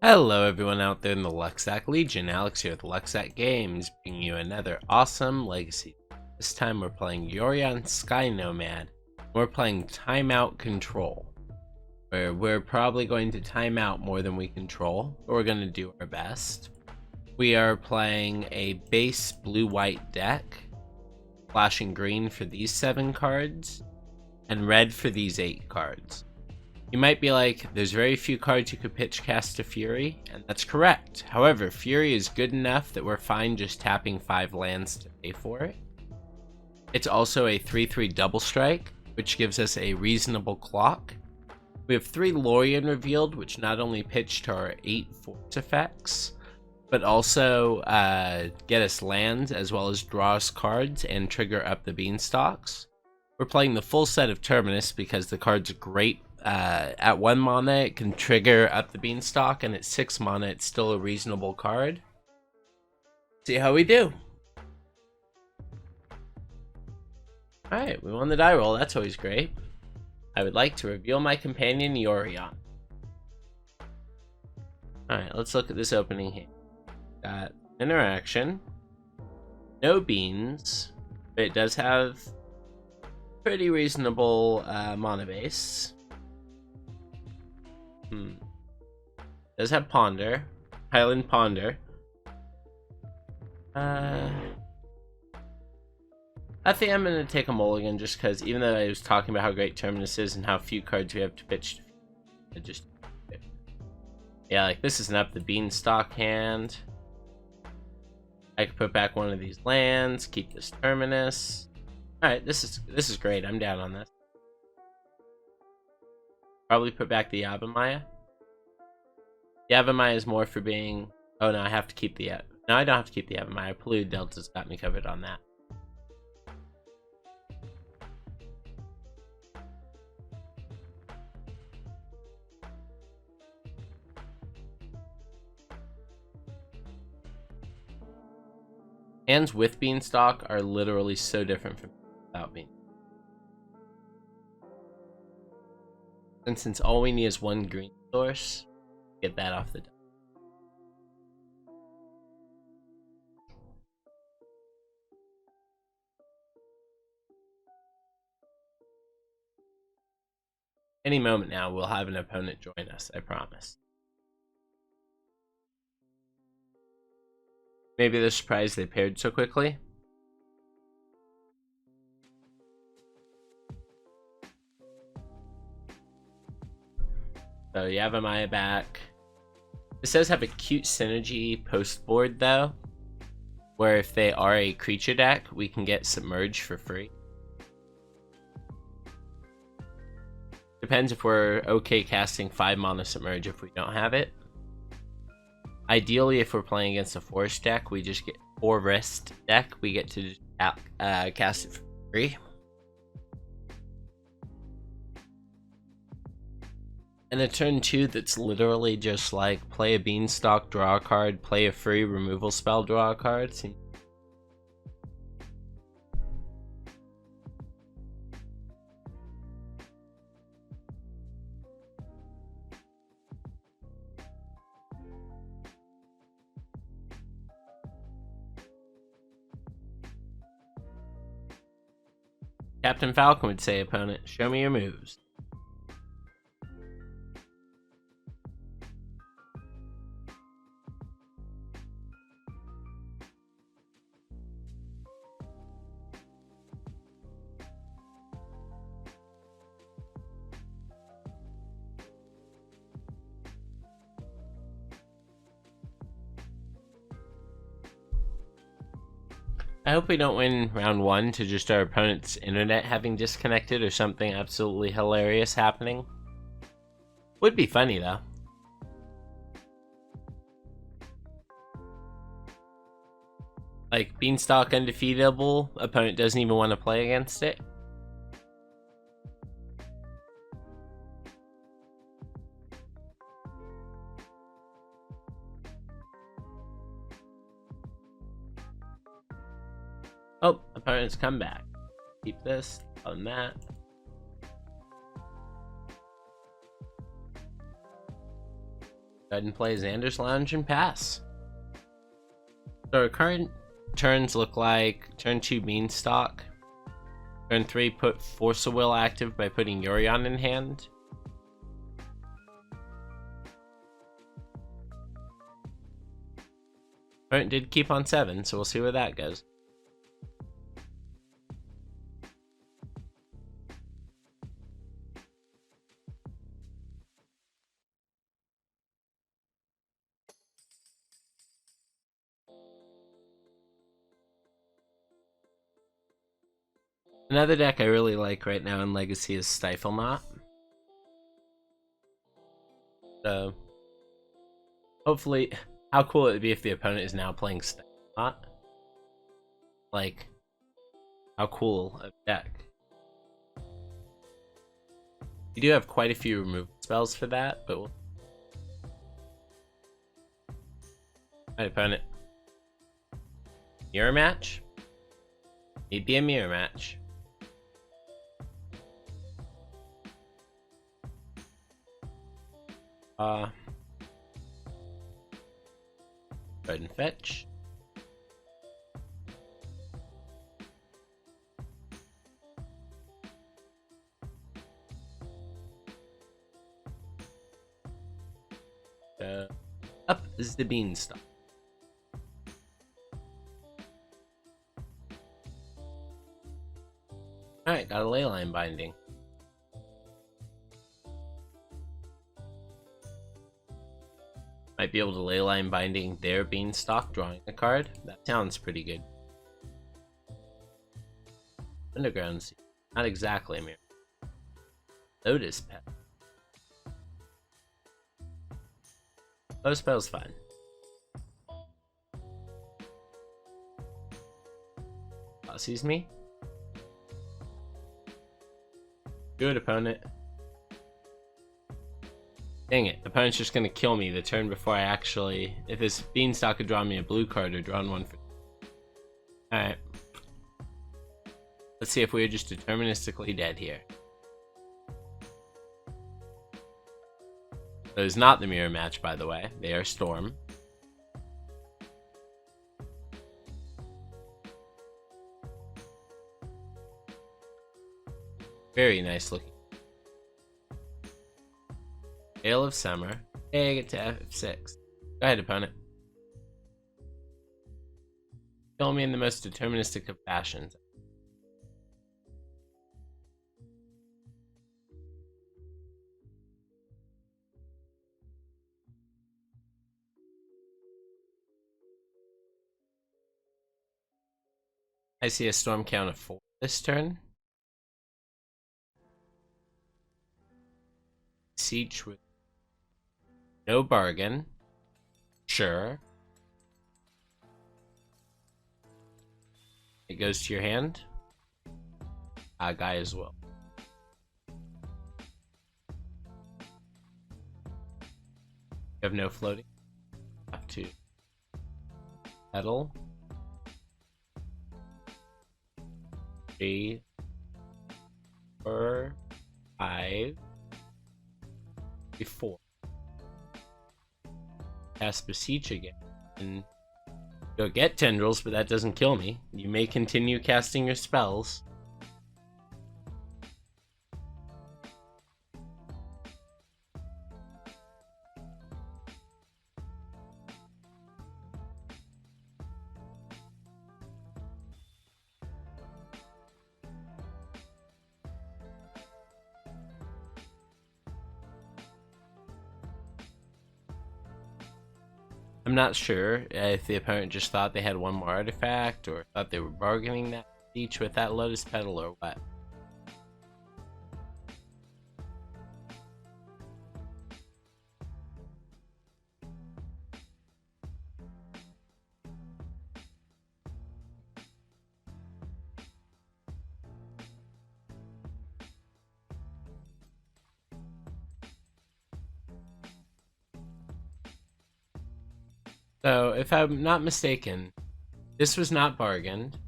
Hello everyone out there in the Luxac Legion, Alex here with Luxac Games, bringing you another awesome Legacy. This time we're playing Yorion Sky Nomad. We're playing Timeout Control, where we're probably going to time out more than we control, but we're going to do our best. We are playing a base blue-white deck, flashing green for these 7 cards, and red for these 8 cards. You might be like, there's very few cards you could pitch cast to Fury, and that's correct. However, Fury is good enough that we're fine just tapping 5 lands to pay for it. It's also a 3/3 double strike, which gives us a reasonable clock. We have 3 Lorien revealed, which not only pitch to our 8 force effects, but also get us lands as well as draw us cards and trigger up the Beanstalks. We're playing the full set of Terminus because the card's great. At 1 mana it can trigger up the Beanstalk, and at 6 mana it's still a reasonable card. See how we do. Alright, we won the die roll, that's always great. I would like to reveal my companion Yorion. Alright, let's look at this opening hand. Got interaction, no beans, but it does have pretty reasonable mana base. Does have Ponder, Highland Ponder. I think I'm gonna take a mulligan just because, even though I was talking about how great Terminus is and how few cards we have to pitch, yeah, like this isn't up the Beanstalk hand. I could put back one of these lands, keep this Terminus. All right, this is great. I'm down on this. Probably put back the Yavimaya. Yavimaya is more for being... Oh no, I have to keep the... No, I don't have to keep the Yavimaya. Polluted Delta's got me covered on that. Hands with Beanstalk are literally so different from without Beanstalk. And since all we need is 1 green source, get that off the deck. Any moment now, we'll have an opponent join us, I promise. Maybe they're surprised they paired so quickly. So Yavimaya back. This does have a cute synergy post board though, where if they are a creature deck, we can get Submerge for free. Depends if we're okay casting 5 mana Submerge if we don't have it. Ideally, if we're playing against a forest deck, we just get 4 wrist deck, we get to cast it for free. And a turn 2 that's literally just like play a Beanstalk, draw a card, play a free removal spell, draw a card. Captain Falcon would say, opponent, show me your moves. I hope we don't win round 1 to just our opponent's internet having disconnected or something absolutely hilarious happening. Would be funny though. Like Beanstalk undefeatable, opponent doesn't even want to play against it. Opponent's comeback. Keep this on that. Go ahead and play Xander's Lounge and pass. So our current turns look like turn 2 Beanstalk. Turn 3 put Force of Will active by putting Yorion in hand. Opponent did keep on 7, so we'll see where that goes. Another deck I really like right now in Legacy is Stifle Knot. So, hopefully, how cool it would be if the opponent is now playing Stifle Knot. Like, how cool a deck. You do have quite a few removal spells for that, but we'll... Alright, opponent. Mirror match? It'd be a mirror match. Go ahead and fetch. Up is the Beanstalk. Alright, got a Leyline Binding. Might be able to Leyline Binding their Beanstalk, drawing a card. That sounds pretty good. Underground Sea. Not exactly a mirror. Lotus Pet. Lotus Spell's fine. Sees me. Good opponent. Dang it, opponent's just gonna kill me the turn before I actually... If this Beanstalk had drawn me a blue card or drawn one for... Alright. Let's see if we're just deterministically dead here. So it's not the mirror match, by the way. They are Storm. Very nice looking. Gale of Summer. Hey, I get to F6. Go ahead, opponent. Kill me in the most deterministic of fashions. I see a storm count of 4 this turn. Siege with no bargain. Sure. It goes to your hand. Guy as well. You have no floating. Have to pedal. 3, 4, 5, 4. Cast Beseech again. And you'll get tendrils, but that doesn't kill me. You may continue casting your spells. I'm not sure if the opponent just thought they had one more artifact or thought they were bargaining that each with that Lotus Petal or what. So, if I'm not mistaken, this was not bargained.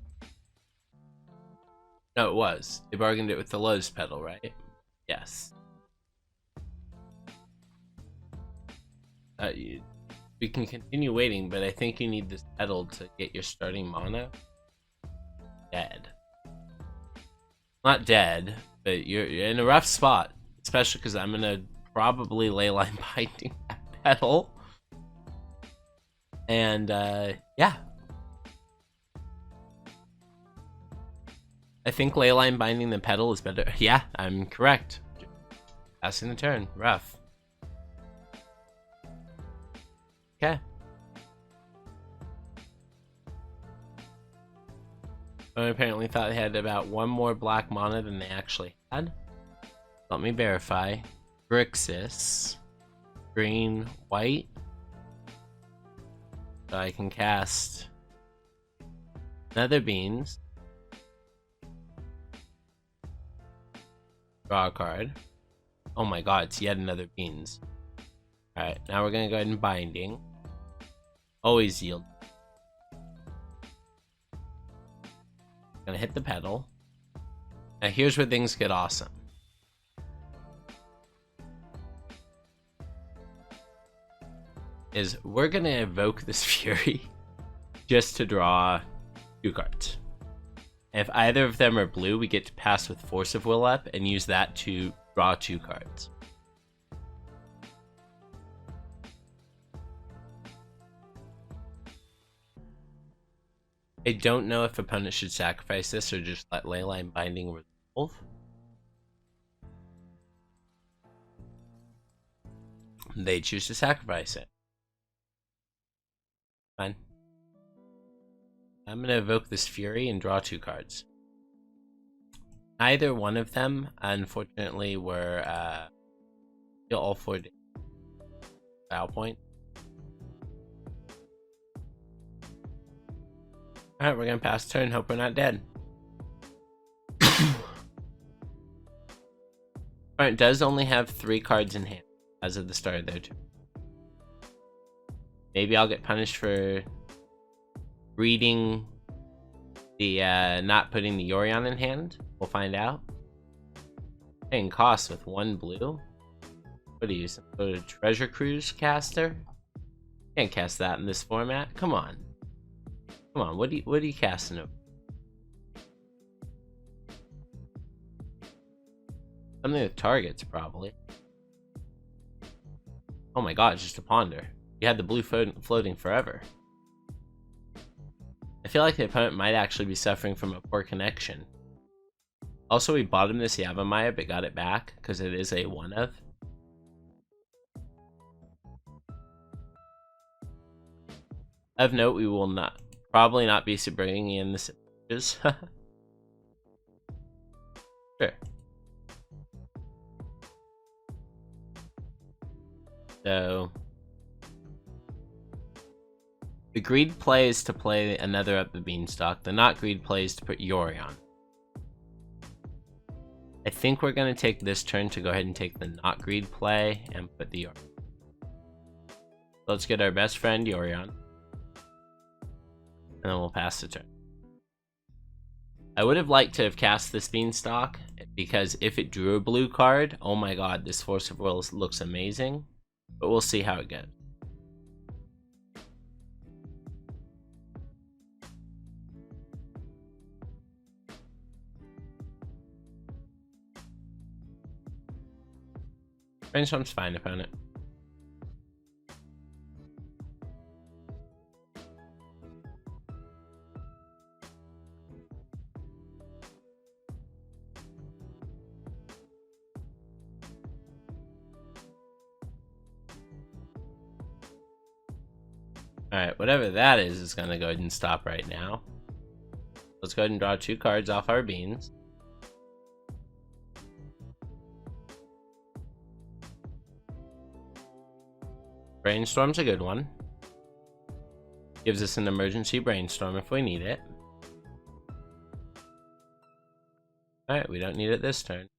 No, it was. They bargained it with the Lotus Petal, right? Yes. We can continue waiting, but I think you need this petal to get your starting mana. Dead. Not dead, but you're in a rough spot. Especially because I'm gonna probably leyline binding that petal. And, yeah. I think leyline binding the petal is better. Yeah, I'm correct. Passing the turn. Rough. Okay. I apparently thought they had about one more black mana than they actually had. Let me verify. Grixis. Green, white. So I can cast Nether Beans. Draw a card. Oh my god, it's yet another Beans. Alright, now we're gonna go ahead and binding. Always yield. Gonna hit the pedal. Now here's where things get awesome. Is we're gonna evoke this Fury just to draw 2 cards. If either of them are blue, we get to pass with Force of Will up and use that to draw 2 cards. I don't know if opponents should sacrifice this or just let Leyline Binding resolve. They choose to sacrifice it. Fine. I'm going to evoke this Fury and draw 2 cards. Neither one of them, unfortunately, were still all 4 battle point. Alright, we're going to pass turn, hope we're not dead. Alright, does only have 3 cards in hand as of the start of their turn. Maybe I'll get punished for reading the, not putting the Yorion in hand. We'll find out. Paying costs with 1 blue. What do you use? Go to Treasure Cruise caster? Can't cast that in this format. Come on. Come on, what are you casting over? Something with targets, probably. Oh my god, it's just a ponder. You had the blue floating forever. I feel like the opponent might actually be suffering from a poor connection. Also, we bottomed this Yavimaya, but got it back, because it is a 1-of. Of note, we will probably not be bringing in the images. Sure. So the greed play is to play another up the Beanstalk. The not greed play is to put Yorion. I think we're going to take this turn to go ahead and take the not greed play and put the Yorion. Let's get our best friend Yorion. And then we'll pass the turn. I would have liked to have cast this Beanstalk, because if it drew a blue card, oh my god, this Force of Will looks amazing. But we'll see how it goes. Brainstorm's fine, opponent. Alright, whatever that is going to go ahead and stop right now. Let's go ahead and draw 2 cards off our beans. Brainstorm's a good one. Gives us an emergency brainstorm if we need it. Alright, we don't need it this turn.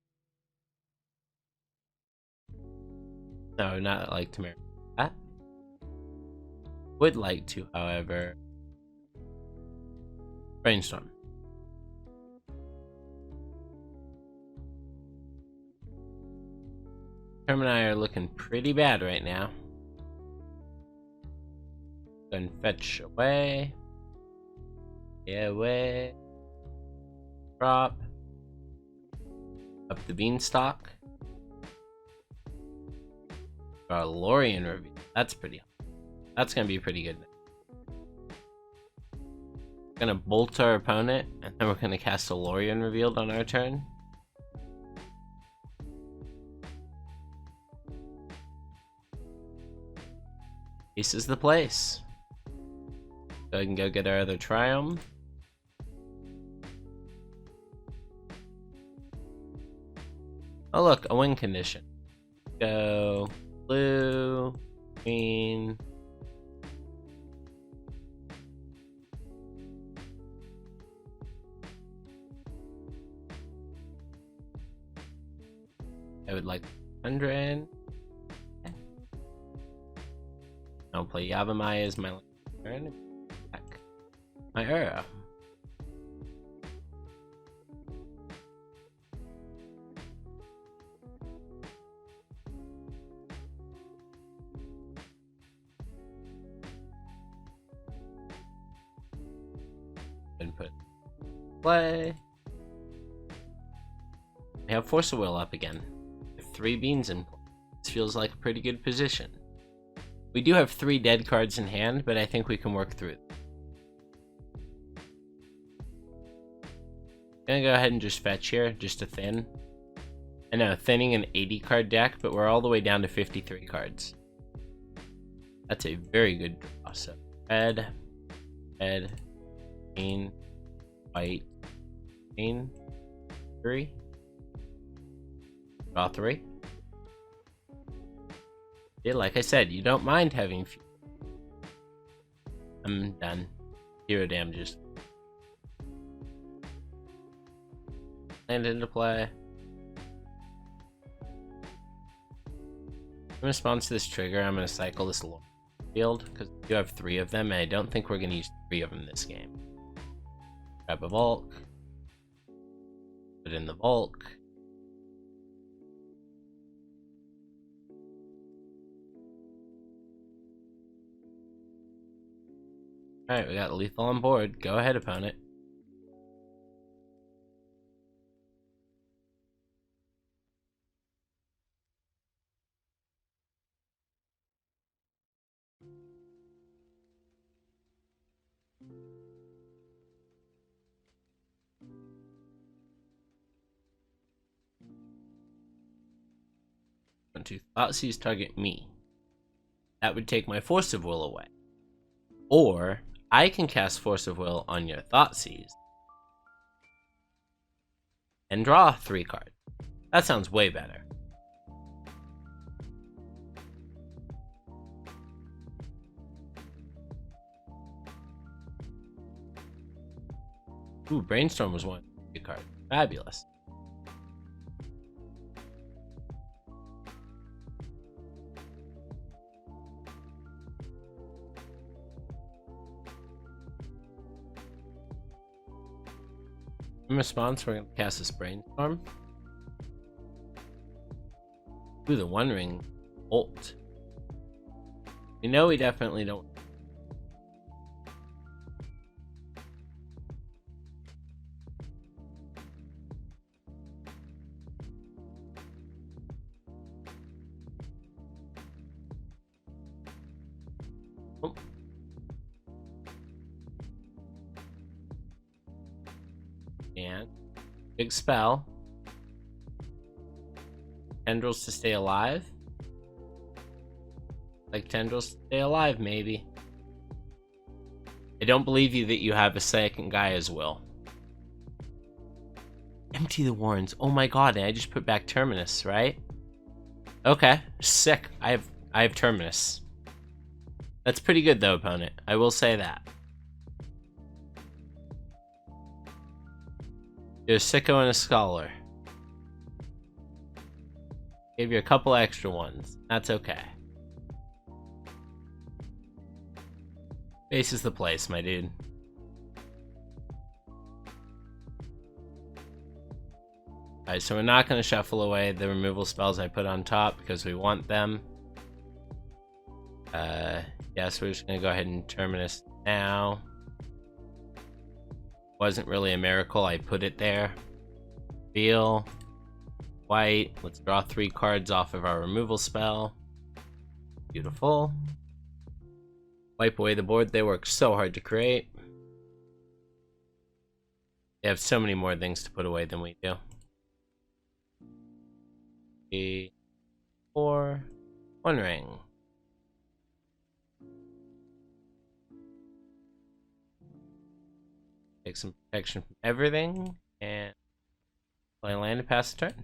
No, not like to marry that. Would like to, however. Brainstorm. Termini are looking pretty bad right now. Go and fetch away. Yeah, away. Drop. Up the Beanstalk. Our Lorien Reveal. That's pretty hot. That's gonna be pretty good. We're gonna bolt our opponent, and then we're gonna cast a Lorien Revealed on our turn. This is the place. So I can go get our other Triumph. Oh look, a win condition. Go blue, green. I would like 100. I'll play Yavimaya as my turn. Back my arrow. Input. Play. We have Force of Will up again. With 3 beans in play. This feels like a pretty good position. We do have 3 dead cards in hand, but I think we can work through them. Gonna go ahead and just fetch here, just to thin. I know, thinning an 80 card deck, but we're all the way down to 53 cards. That's a very good draw. So red, green, white, green, 3. Draw 3. Yeah, like I said, you don't mind having few. I'm done. 0 damages. Land into play. In response to this trigger, I'm going to cycle this field, because we do have 3 of them, and I don't think we're going to use 3 of them this game. Grab a Volk. Put in the Volk. Alright, we got lethal on board. Go ahead, opponent. To Thoughtseize target me. That would take my Force of Will away. Or I can cast Force of Will on your Thoughtseize and draw 3 cards. That sounds way better. Ooh, Brainstorm was one good card. Fabulous. In response, we're going to cast this Brainstorm. Ooh, the One Ring ult. We know we definitely don't. Oh. And big spell. Tendrils to stay alive. Like tendrils to stay alive, maybe. I don't believe you that you have a second guy as well. Empty the warrens. Oh my god, and I just put back Terminus, right? Okay, sick. I have Terminus. That's pretty good though, opponent. I will say that. You're a sicko and a scholar. Gave you a couple extra ones. That's okay. Base is the place, my dude. Alright, so we're not going to shuffle away the removal spells I put on top because we want them. Yeah, so we're just going to go ahead and Terminus now. Wasn't really a miracle, I put it there. Feel. White. Let's draw 3 cards off of our removal spell. Beautiful. Wipe away the board. They work so hard to create. They have so many more things to put away than we do. 3, 4, 1 ring. Take some protection from everything and play land and pass the turn.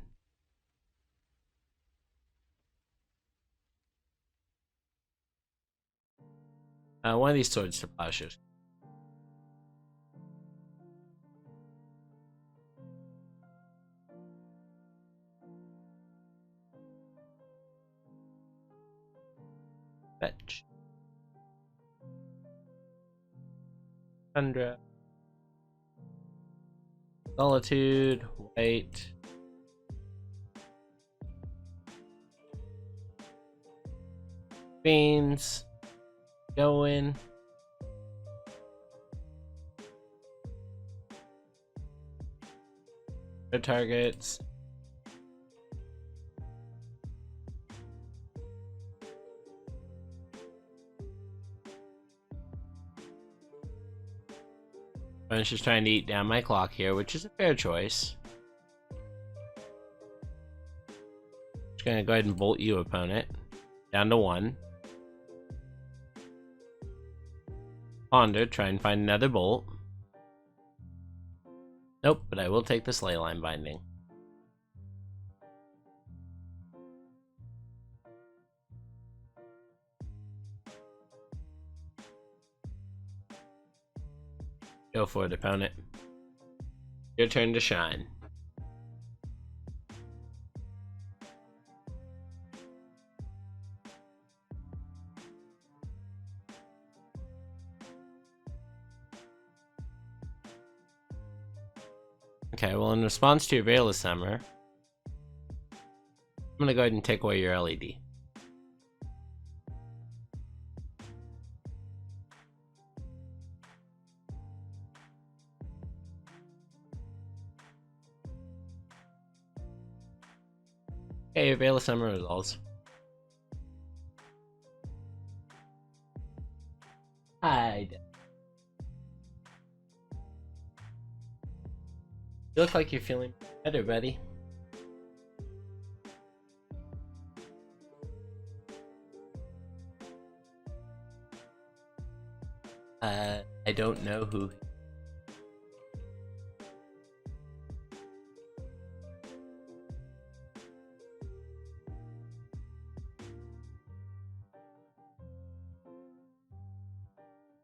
One of these swords to plowshares. Fetch. Tundra. Solitude. White. Beans. Going. No targets. I'm just trying to eat down my clock here, which is a fair choice. Just gonna go ahead and bolt you, opponent. Down to 1. Ponder, try and find another bolt. Nope, but I will take this leyline binding. Go for it, opponent. Your turn to shine. Okay, well, in response to your Veil of Summer, I'm gonna go ahead and take away your LED. Okay, your Veil of Summer resolves. Hide. You look like you're feeling better, buddy. I don't know who.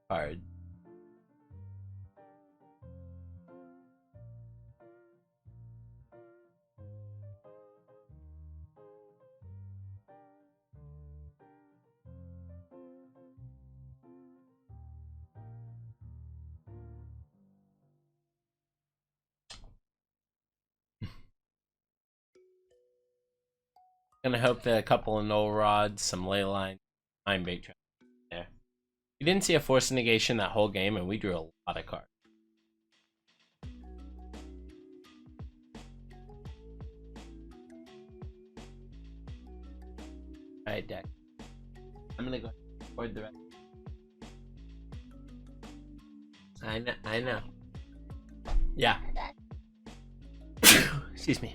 Card. Gonna hope that a couple of null rods, some ley lines, mind bait trap there. We didn't see a force negation that whole game, and we drew a lot of cards. Alright, deck. I'm gonna go record the rest. I know. Yeah. Excuse me.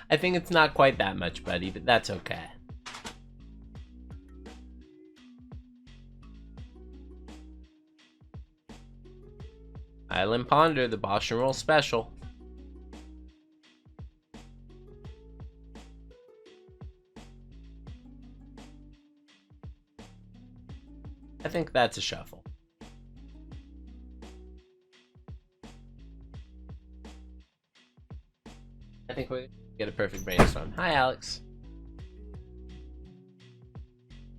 I think it's not quite that much, buddy, but that's okay. Island Ponder, the Bosch and Roll special. I think that's a shuffle. I think we get a perfect brainstorm. Hi, Alex.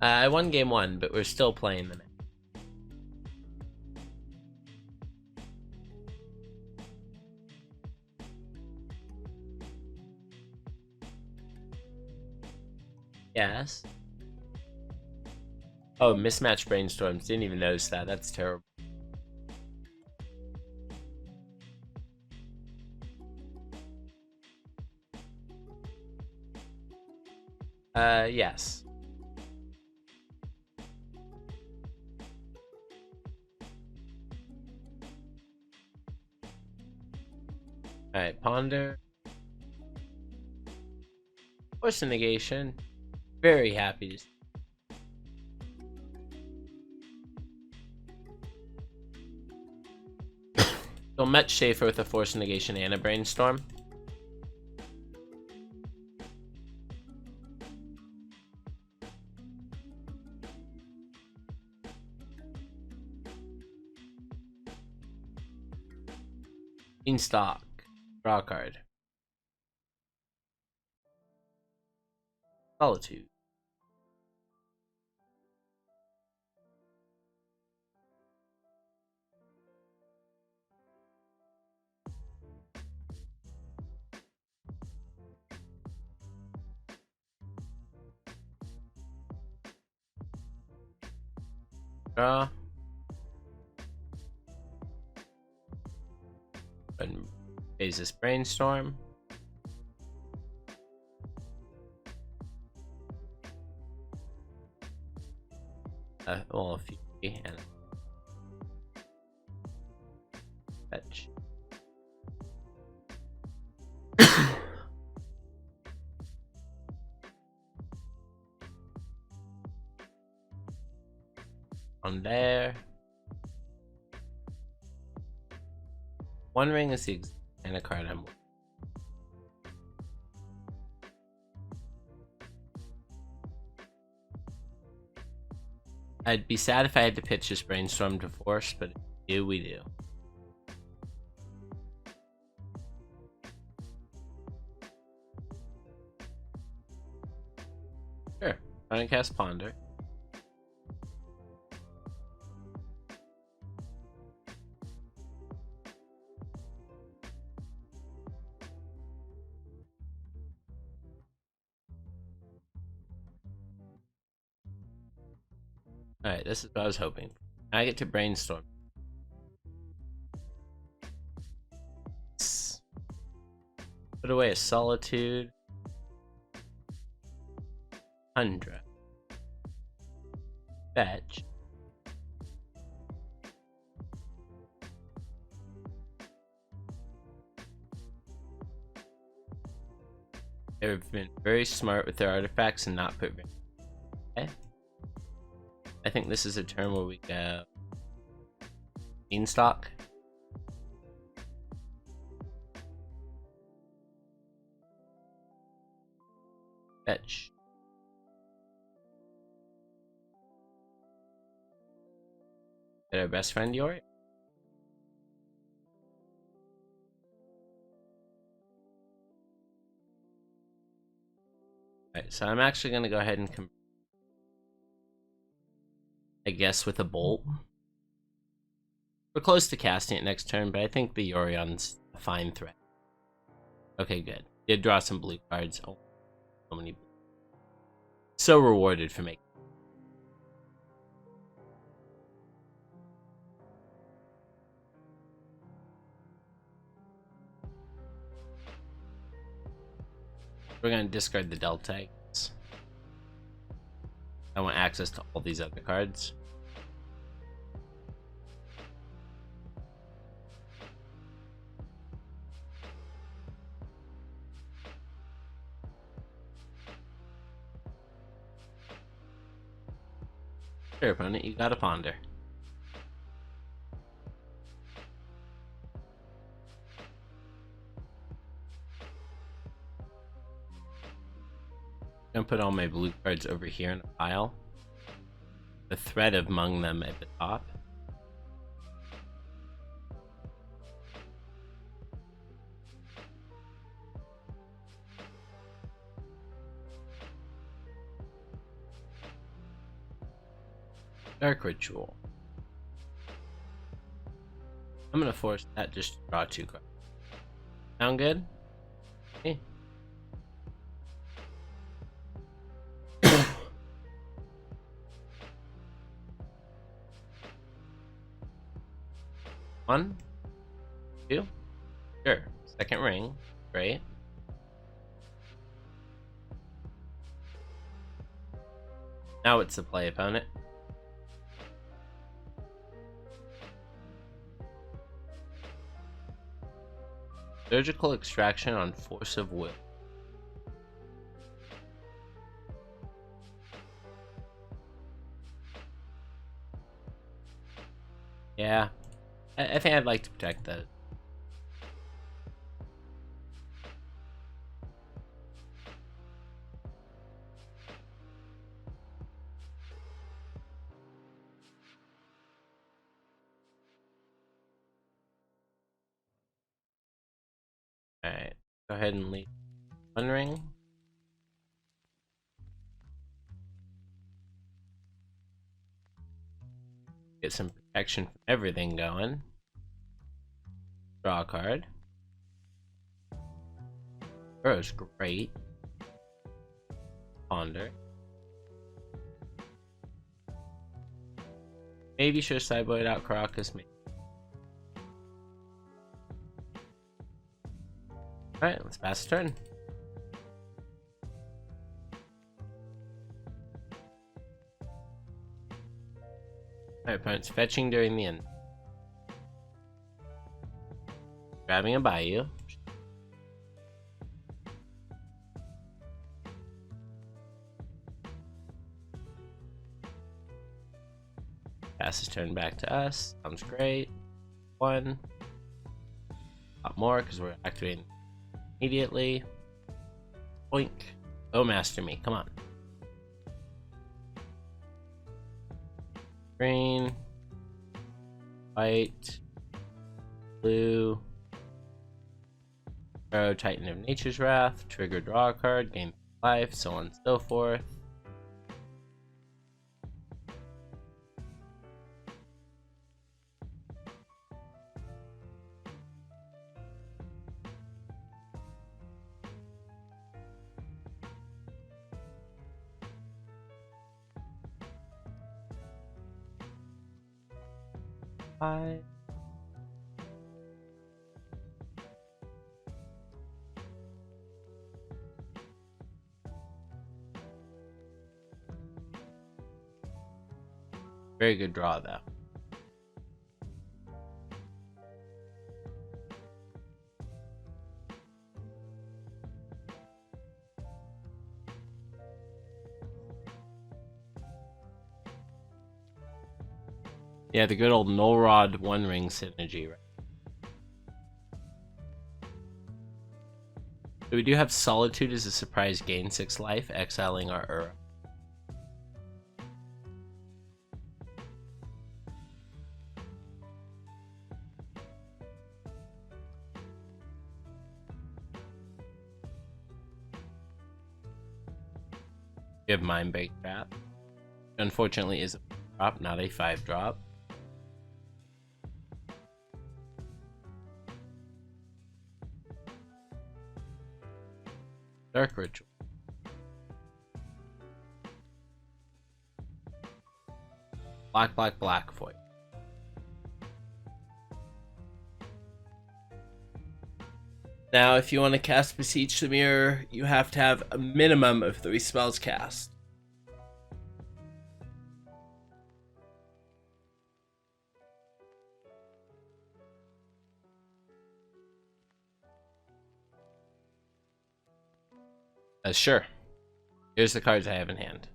I won game 1, but we're still playing the match. Yes. Oh, mismatched brainstorms. Didn't even notice that. That's terrible. Yes. Alright, ponder. Force a negation. Very happy to so much safer with a force negation and a brainstorm. Beanstalk. Draw a card. Solitude. Draw. And phase this brainstorm. Well, a few and fetch. On there. One ring is the and a card I'm. I'd be sad if I had to pitch this brainstorm to force, but if we do, we do. Sure. Trying to cast Ponder. Alright, this is what I was hoping. I get to brainstorm. Put away a Solitude. 100. Fetch. They've been very smart with their artifacts and not put. Okay. I think this is a turn where we go Beanstalk. Fetch. Get our best friend Yori. Alright, so I'm actually gonna go ahead and I guess with a bolt. We're close to casting it next turn, but I think the Yorion's a fine threat. Okay, good. Did draw some blue cards. Oh, so many blue. So rewarded for making. We're gonna discard the Delta. I want access to all these other cards. Sure, opponent, you gotta ponder. I'm gonna put all my blue cards over here in a pile. The thread among them at the top. Dark Ritual. I'm gonna force that just to draw 2 cards. Sound good? Okay. One, two, sure. Second ring, great. Now it's the play opponent. Surgical extraction on force of will. Yeah, I think I'd like to protect those. Alright, go ahead and leave 1 ring. Get some protection from everything going. Draw a card. Burrow's great. Ponder. Maybe should have sideboarded out Caracas. Alright, let's pass the turn. Alright, opponent's fetching during the end. Grabbing a Bayou. Pass his turn back to us. Sounds great. 1. A lot more because we're activating immediately. Boink. Go master me. Come on. Green. White. Blue. Arrow, Titan of Nature's Wrath. Trigger, draw a card. Gain life. So on and so forth. Five. Very good draw, though. Yeah, the good old Null Rod 1 ring synergy, right? So we do have Solitude as a surprise gain 6 life, exiling our Ura. We have Mind Break Trap. Unfortunately, is a drop, not a 5-drop. Dark Ritual. Black, black, black for you. Now, if you want to cast Beseech the Mirror, you have to have a minimum of 3 spells cast. Sure. Here's the cards I have in hand.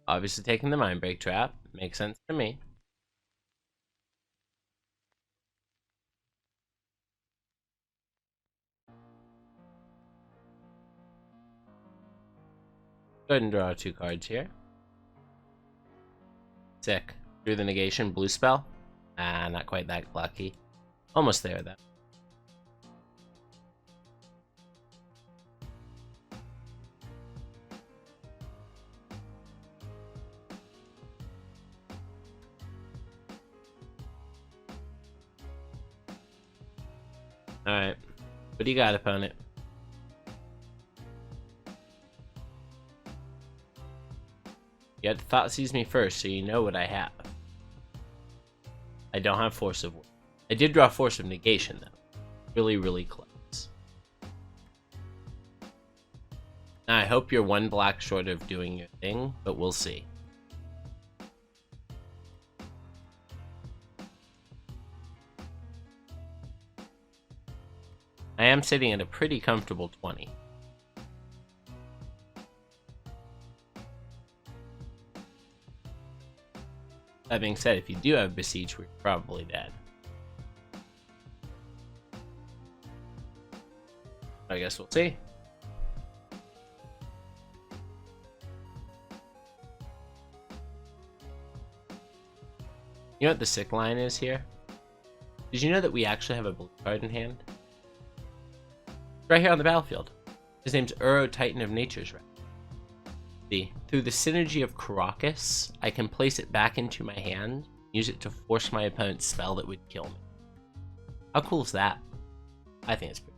Obviously taking the Mind Break Trap. Makes sense to me. Go ahead and draw 2 cards here. Sick. Through the negation, blue spell. Ah, not quite that lucky. Almost there, though. Alright. What do you got, opponent? You had to thought seize me first, so you know what I have. I don't have Force of Will. I did draw Force of Negation, though. Really, really close. Now, I hope you're one black short of doing your thing, but we'll see. I am sitting at a pretty comfortable 20. That being said, if you do have Besiege, we're probably dead. I guess we'll see. You know what the sick line is here? Did you know that we actually have a blue card in hand? Right here on the battlefield. His name's Uro, Titan of Nature's Wrath. See, through the synergy of Caracas, I can place it back into my hand, use it to force my opponent's spell that would kill me. How cool is that? I think it's pretty.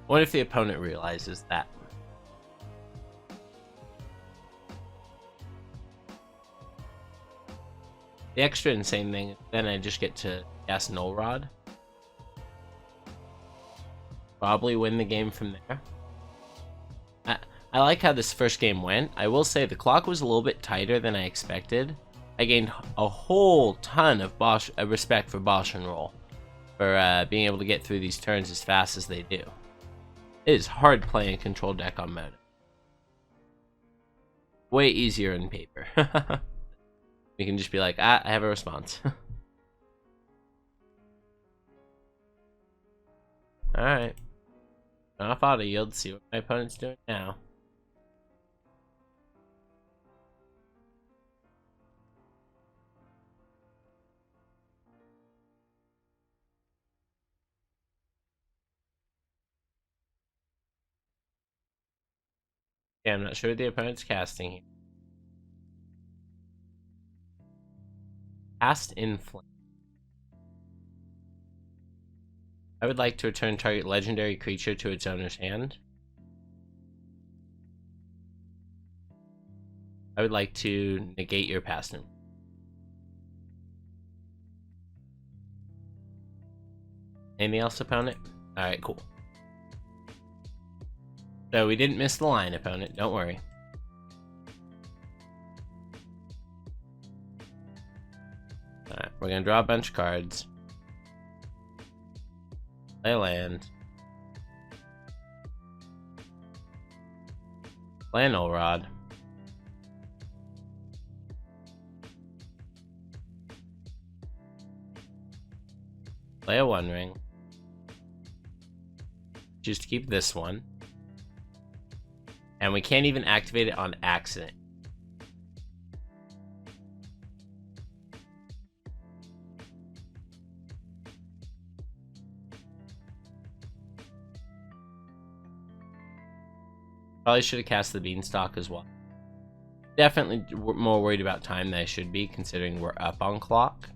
What if the opponent realizes that? The extra insane thing, then I just get to cast Null Rod. Probably win the game from there. I like how this first game went. I will say the clock was a little bit tighter than I expected. I gained a whole ton of respect for Bosch and Roll for being able to get through these turns as fast as they do. It is hard playing a control deck on Moto. Way easier in paper. We can just be like, I have a response. Alright. Off auto yield, see what my opponent's doing now. Yeah, I'm not sure what the opponent's casting here. Cast in Flame. I would like to return target legendary creature to its owner's hand. I would like to negate your past influence. Anything else, opponent? Alright, cool. So we didn't miss the line, opponent. Don't worry. Alright, we're gonna draw a bunch of cards. Play a land. Play a Null Rod. Play a One Ring. Choose to keep this one. And we can't even activate it on accident. Probably should have cast the Beanstalk as well. Definitely more worried about time than I should be, considering we're up on clock.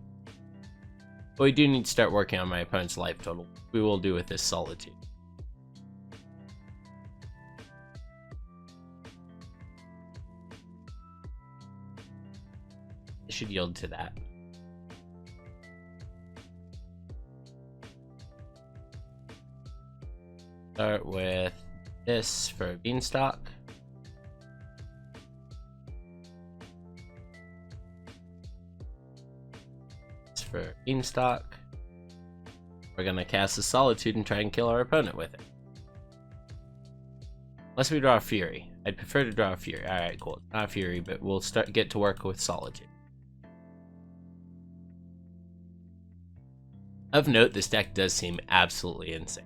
But we do need to start working on my opponent's life total. We will do with this Solitude. I should yield to that. Start with this for Beanstalk. This for Beanstalk. We're gonna cast the Solitude and try and kill our opponent with it. Unless we draw a Fury. I'd prefer to draw a Fury. Alright, cool. It's not a Fury, but we'll get to work with Solitude. Of note, this deck does seem absolutely insane.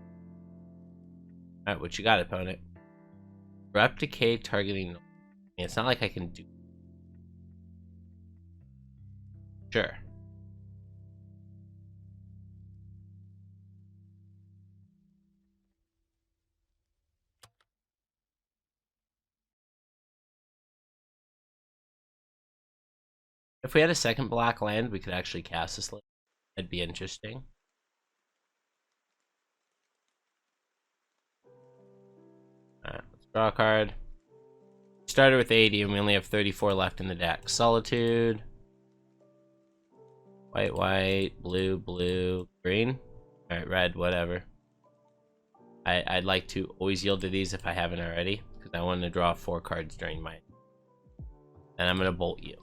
Alright, what you got, opponent? Corrupt Decay targeting... It's not like I can do... Sure. If we had a second black land, we could actually cast this land. That'd be interesting. Alright, let's draw a card. Started with 80 and we only have 34 left in the deck. Solitude. White, white, blue, blue, green. Alright, red, whatever. I'd like to always yield to these if I haven't already, because I want to draw 4 cards during my... And I'm going to bolt you.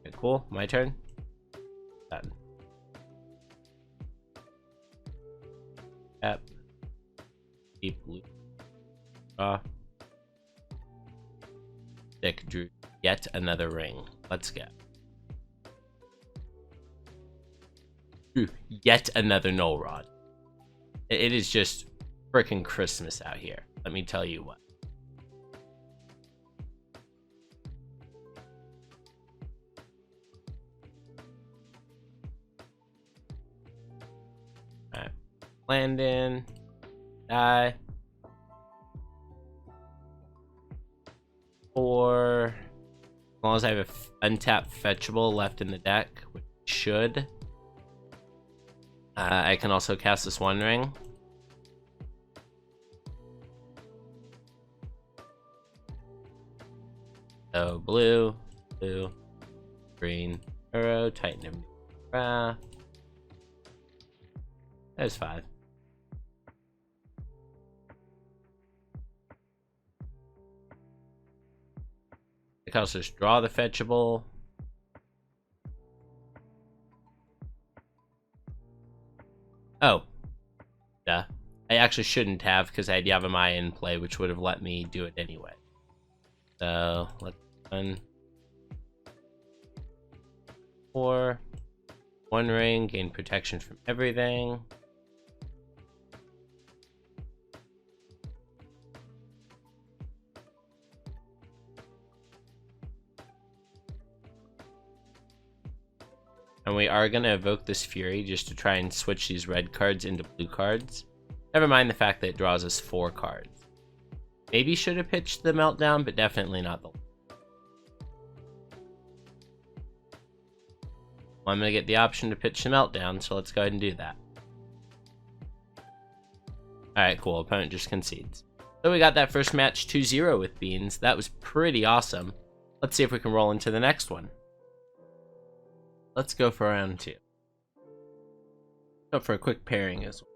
Okay, cool, my turn. Done. Yep. Deep blue. Draw. Dick drew yet another ring. Let's go. Drew yet another null rod. It is just freaking Christmas out here. Let me tell you what. Alright. Land in. Die. 4. As long as I have an untapped fetchable left in the deck, which should. I can also cast this One Ring. So blue, blue, green, arrow, titan of There's 5. I can also just draw the fetchable. Oh. Duh. I actually shouldn't have, because I had Yavimaya in play, which would have let me do it anyway. So, let's run 4. One Ring, gain protection from everything. And we are going to evoke this Fury just to try and switch these red cards into blue cards. Never mind the fact that it draws us 4 cards. Maybe should have pitched the Meltdown, but definitely not the... Well, I'm going to get the option to pitch the Meltdown, so let's go ahead and do that. Alright, cool. Opponent just concedes. So we got that first match 2-0 with Beans. That was pretty awesome. Let's see if we can roll into the next one. Let's go for round 2. Go for a quick pairing as well.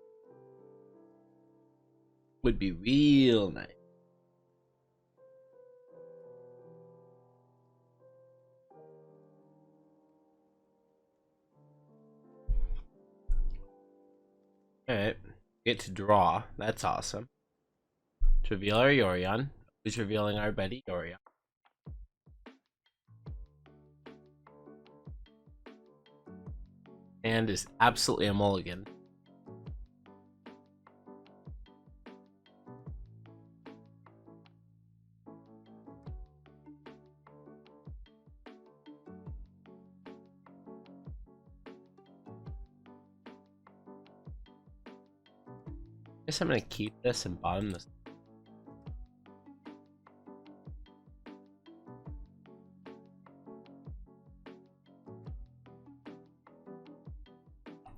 Would be real nice. Alright, get to draw. That's awesome. To reveal our Yorion. Who's revealing our buddy Yorion? And is absolutely a mulligan. Guess I'm gonna keep this and bottom this.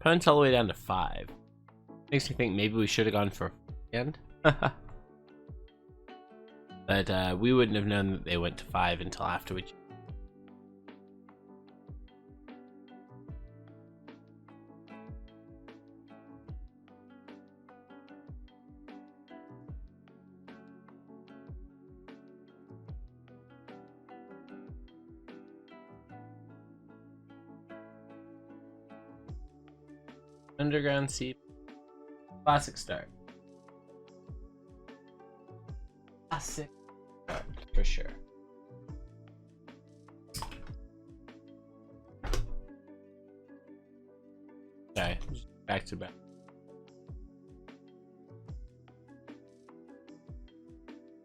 Opponent's all the way down to 5. Makes me think maybe we should have gone for a end. But we wouldn't have known that they went to 5 until after we... Underground Sea. Classic start. Classic start, for sure. talked about.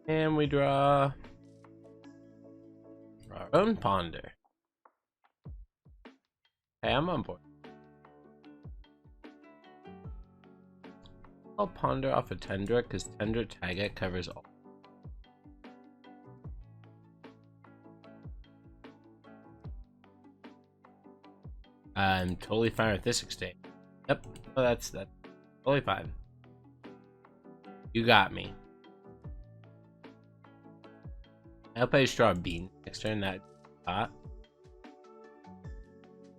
And we draw our own Ponder. Hey, I'm on board. I'll Ponder off a Tundra because Tundra Taiga covers all. I'm totally fine with this exchange. Yep, well, that's totally fine. You got me. I hope I just draw a bean next turn. That hot.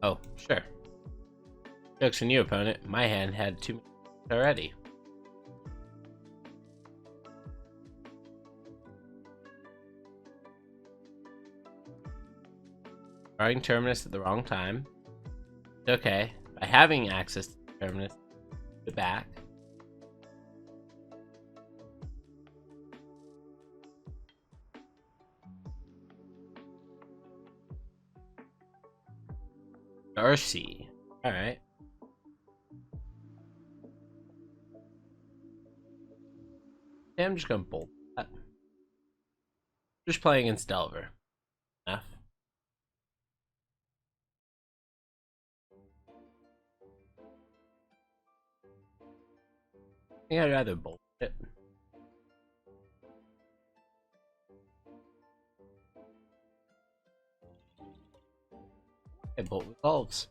Oh, sure. Joke's on you, opponent. My hand had 2 minutes already. Drawing Terminus at the wrong time. It's okay. By having access to Terminus, the back. Darcy. Alright. Yeah, I'm just gonna bolt that. Just playing against Delver. Enough. I think I'd rather bolt it. Okay, bolt revolves.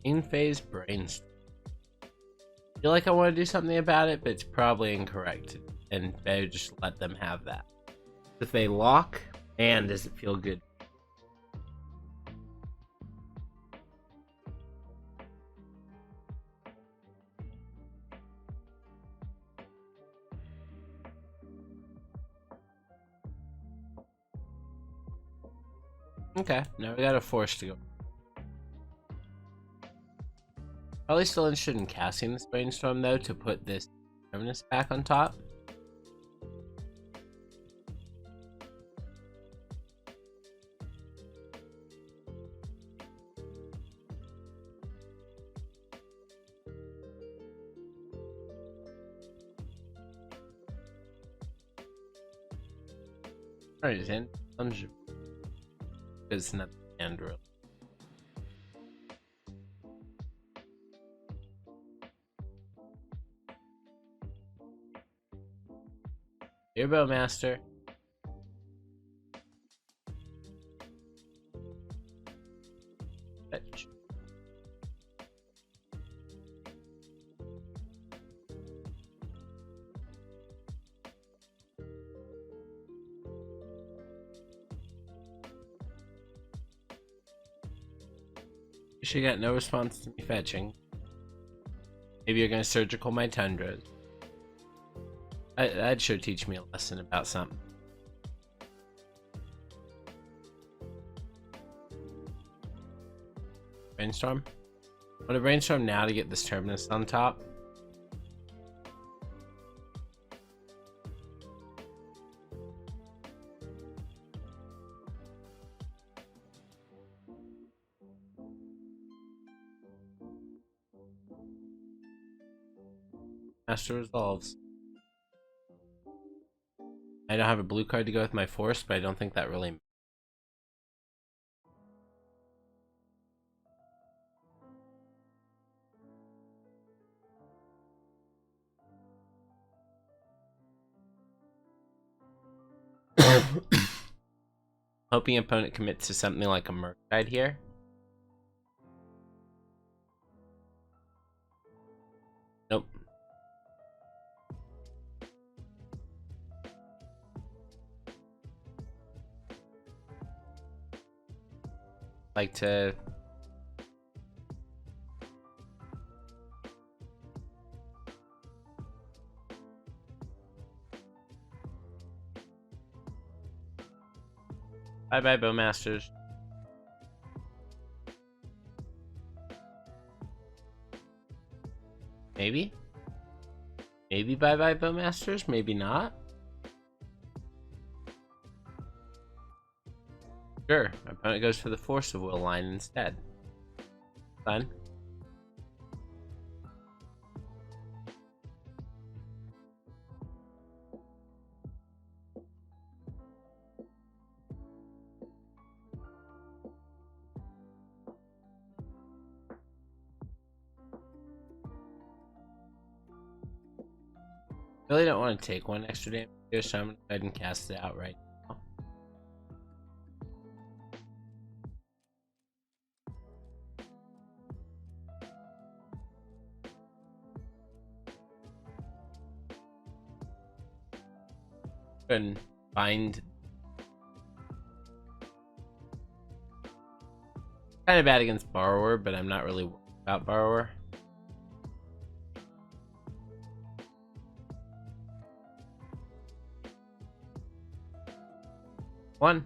In phase Brainstorm. I feel like I want to do something about it, but it's probably incorrect. And better just let them have that. If they lock, man, does it feel good. Okay, now we got a force to go. Probably still interested in casting this Brainstorm though to put this Terminus back on top. Alright, then because it's not Android. Turbo Master. Fetch. She got no response to me fetching. Maybe you're gonna surgical my Tundras. That should teach me a lesson about something. Brainstorm? I'm gonna brainstorm now to get this Terminus on top. Master resolves. I don't have a blue card to go with my force, but I don't think that really. Hoping opponent commits to something like a Murktide here. Nope. Like to bye bye Bowmasters. Maybe? Maybe bye-bye Bowmasters, maybe not. Sure, my opponent goes for the Force of Will line instead. Fun. Really don't want to take one extra damage here, so I'm going to go ahead and cast it out right now. And find. Kind of bad against Borrower, but I'm not really worried about Borrower. One.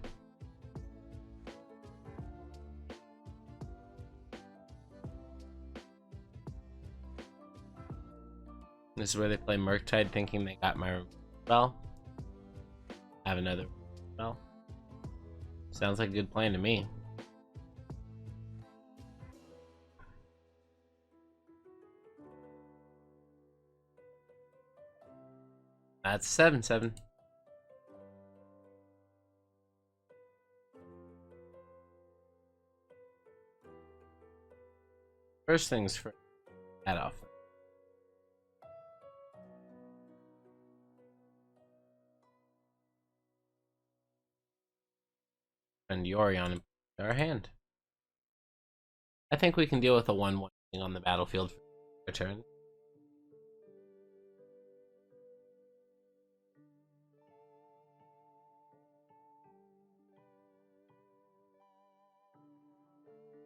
This is where they play Murktide, thinking they got my spell. Have another spell. Sounds like a good plan to me. That's 7/7. First things first, that off. And Yorion in our hand. I think we can deal with a 1/1 thing on the battlefield for a turn.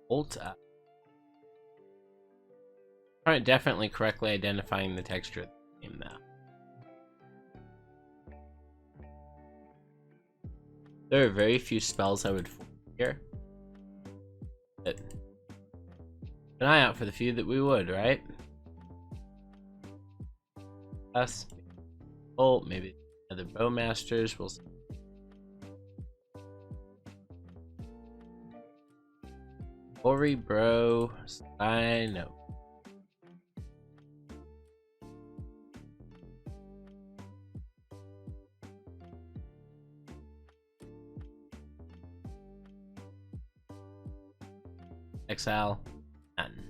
Bolt up. Alright, definitely correctly identifying the texture of the game now. There are very few spells I would force here. But keep an eye out for the few that we would, right? Us, Bolt, maybe other Bowmasters. We'll see. Ori, bro. I know. Exile, none.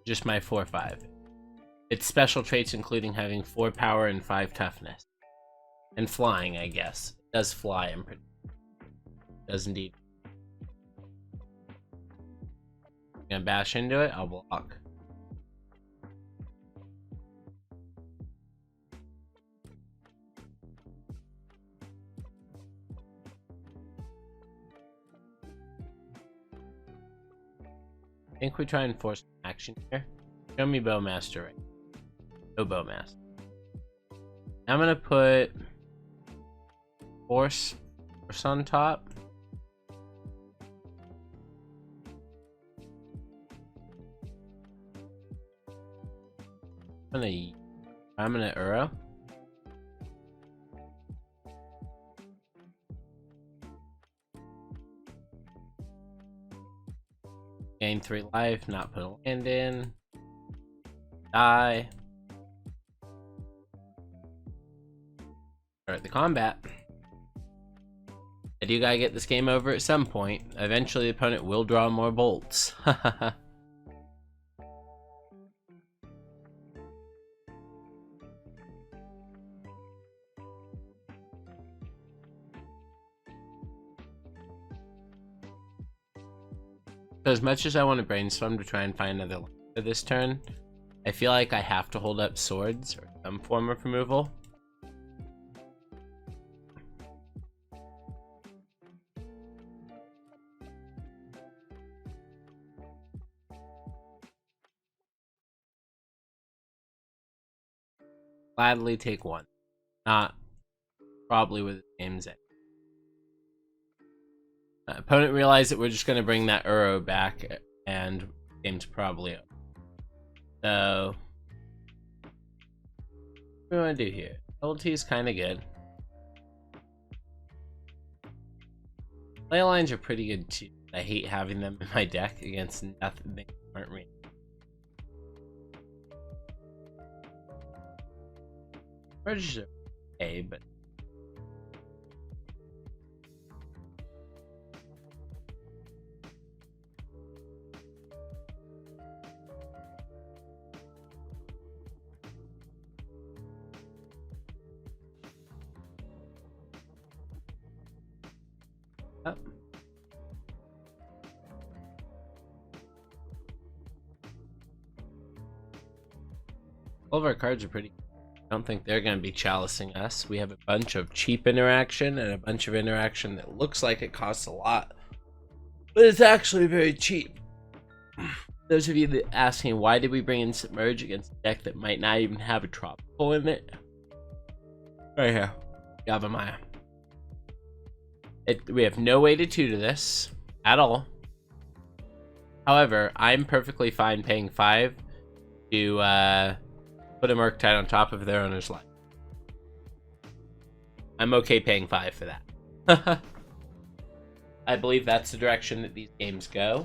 Just my 4/5. Its special traits including having 4 power and 5 toughness. And flying, I guess. It does fly, I'm pretty sure. It does indeed. I'm gonna bash into it, I'll block. I think we try and force action here. Show me Bowmaster right. No Bowmaster. I'm gonna put Force on top. I'm gonna Uro. Gain 3 life, not put a land in. Die. Start the combat. I do gotta get this game over at some point. Eventually the opponent will draw more bolts. So as much as I want to brainstorm to try and find another line for this turn, I feel like I have to hold up swords or some form of removal. Gladly take one. Not probably with his game's end. Opponent realized that we're just going to bring that Uro back, and game's probably over. So, what do we want to do here? Subtlety is kind of good. Play lines are pretty good too. I hate having them in my deck against nothing they aren't real. Merges are okay, but oh. All of our cards are pretty. I don't think they're going to be chalicing us. We have a bunch of cheap interaction and a bunch of interaction that looks like it costs a lot, but it's actually very cheap. Those of you that asking why did we bring in Submerge against a deck that might not even have a tropical in it? Right here, Yavimaya. We have no way to tutor this at all. However, I'm perfectly fine paying 5 to put a Murktide on top of their owner's life. I'm okay paying 5 for that. I believe that's the direction that these games go.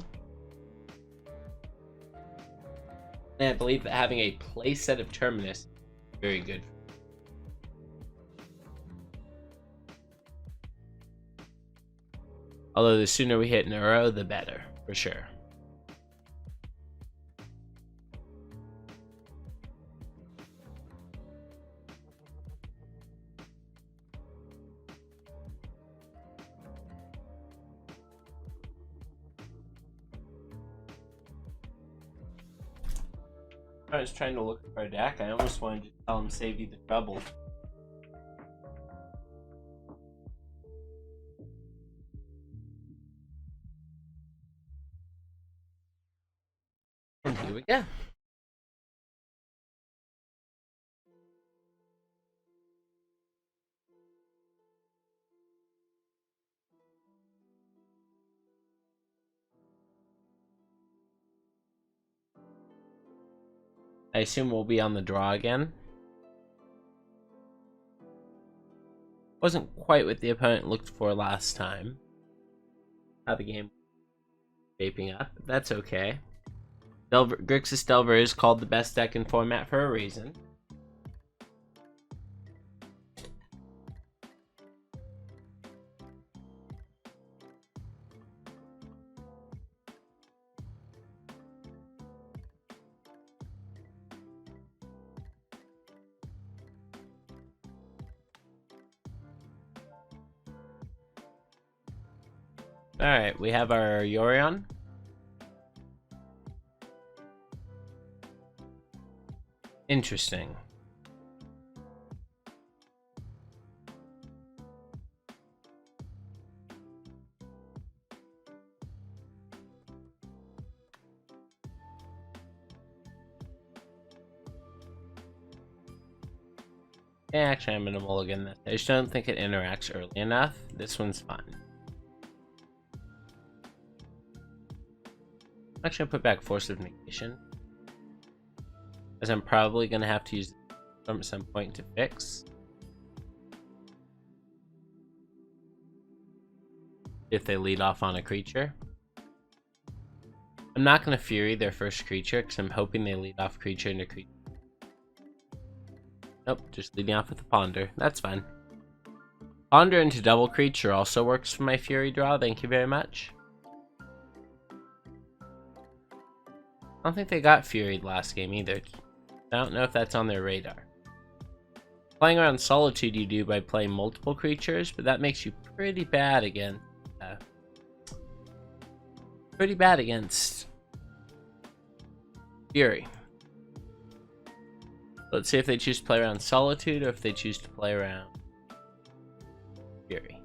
And I believe that having a playset of Terminus is very good. Although the sooner we hit Neuro, the better, for sure. I was trying to look at our deck. I almost wanted to tell him save you the trouble. And here we go. I assume we'll be on the draw again. Wasn't quite what the opponent looked for last time. How the game was shaping up. That's okay. Grixis Delver is called the best deck in format for a reason. Alright, we have our Yorion. Interesting. Yeah, actually, I'm gonna mulligan this. I just don't think it interacts early enough. This one's fine. I'm actually gonna put back Force of Negation, as I'm probably gonna have to use them at some point to fix. If they lead off on a creature. I'm not gonna Fury their first creature, because I'm hoping they lead off creature into creature. Nope, just leading off with a Ponder. That's fine. Ponder into double creature also works for my Fury draw, thank you very much. I don't think they got Furied last game either. I don't know if that's on their radar. Playing around Solitude you do by playing multiple creatures, but that makes you pretty bad against... Fury. Let's see if they choose to play around Solitude or if they choose to play around Fury.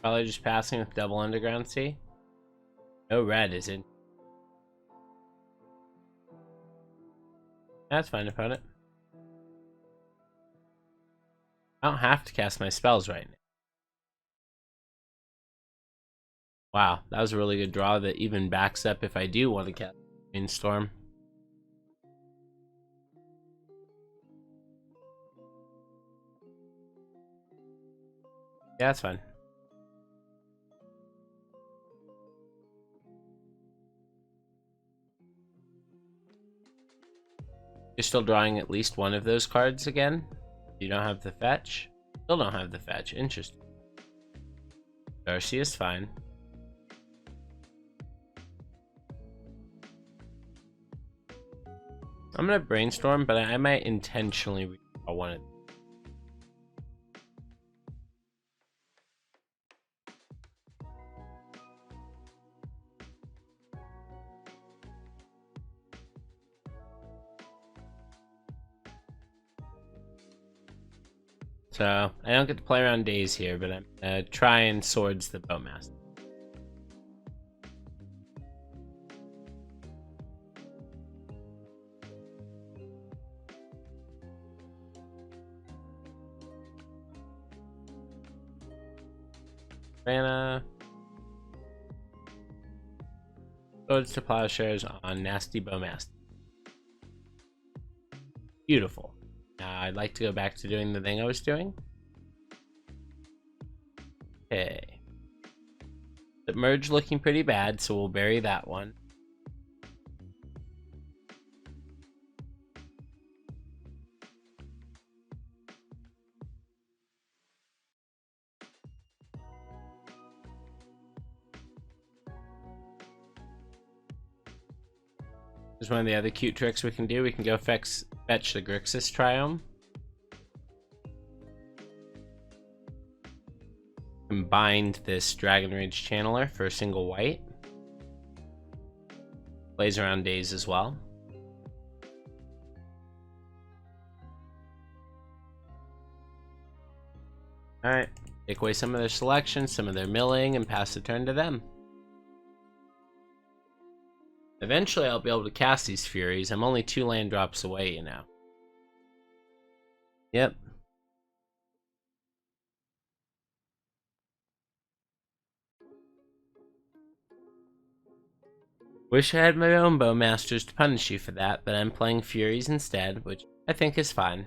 Probably just passing with double underground sea. No red is in. That's fine, opponent. I don't have to cast my spells right now. Wow, that was a really good draw that even backs up if I do want to cast Brainstorm. Yeah, that's fine. You're still drawing at least one of those cards again? You don't have the fetch? Still don't have the fetch. Interesting. Darcy is fine. I'm gonna brainstorm, but I might intentionally redraw one of them. So I don't get to play around days here, but I'm gonna try and swords the Bowmaster. Mana. Swords to Plowshares on Nasty Bowmaster. Beautiful. Now I'd like to go back to doing the thing I was doing. Okay. The merge looking pretty bad, so we'll bury that one. There's one of the other cute tricks we can do. We can go fetch the Grixis Triome. Combined this Dragon Rage Channeler for a single white. Plays around days as well. Alright, take away some of their selection, some of their milling, and pass the turn to them. Eventually I'll be able to cast these Furies. I'm only 2 land drops away, you know. Yep. Wish I had my own Bowmasters to punish you for that, but I'm playing Furies instead, which I think is fine.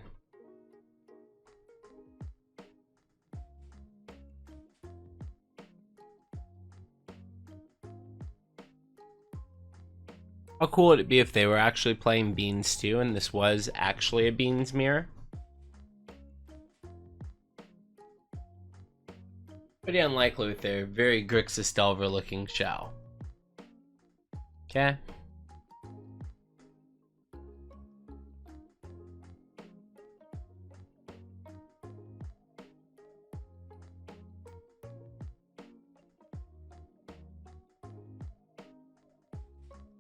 How cool would it be if they were actually playing Beans too, and this was actually a Beans mirror? Pretty unlikely with their very Grixis Delver looking shell. Okay.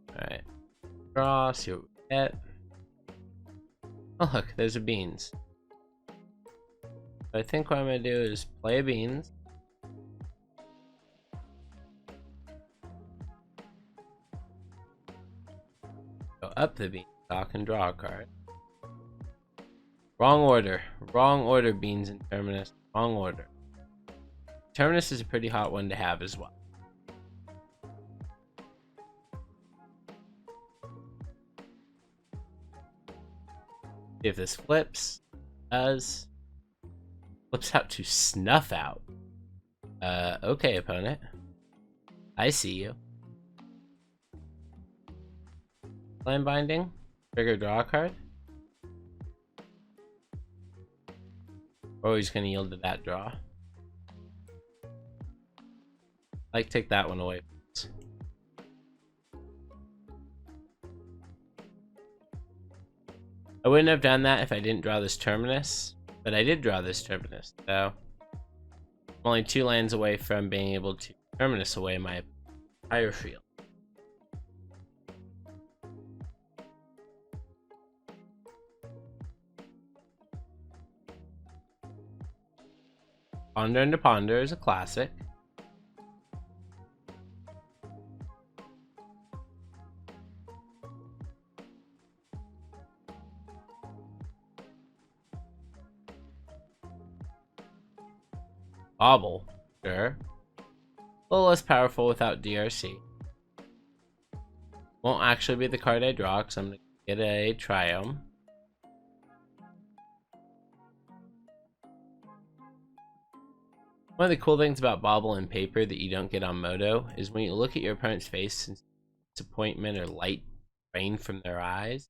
Alright. Draw, see what we get. Oh look, there's a Beans. I think what I'm gonna do is play a Beans. Go up the Beanstalk and draw a card. Wrong order. Wrong order, Beans and Terminus. Wrong order. Terminus is a pretty hot one to have as well. If this flips, does. Flips out to Snuff Out. Okay, opponent. I see you. Land binding. Trigger draw a card. Or he's gonna yield to that draw. Like, take that one away. I wouldn't have done that if I didn't draw this Terminus, but I did draw this Terminus, so I'm only 2 lands away from being able to Terminus away my entire field. Ponder into Ponder is a classic. Bobble, sure. A little less powerful without DRC. Won't actually be the card I draw, because I'm going to get a Triome. One of the cool things about Bobble and Paper that you don't get on Moto is when you look at your opponent's face and disappointment or light rain from their eyes,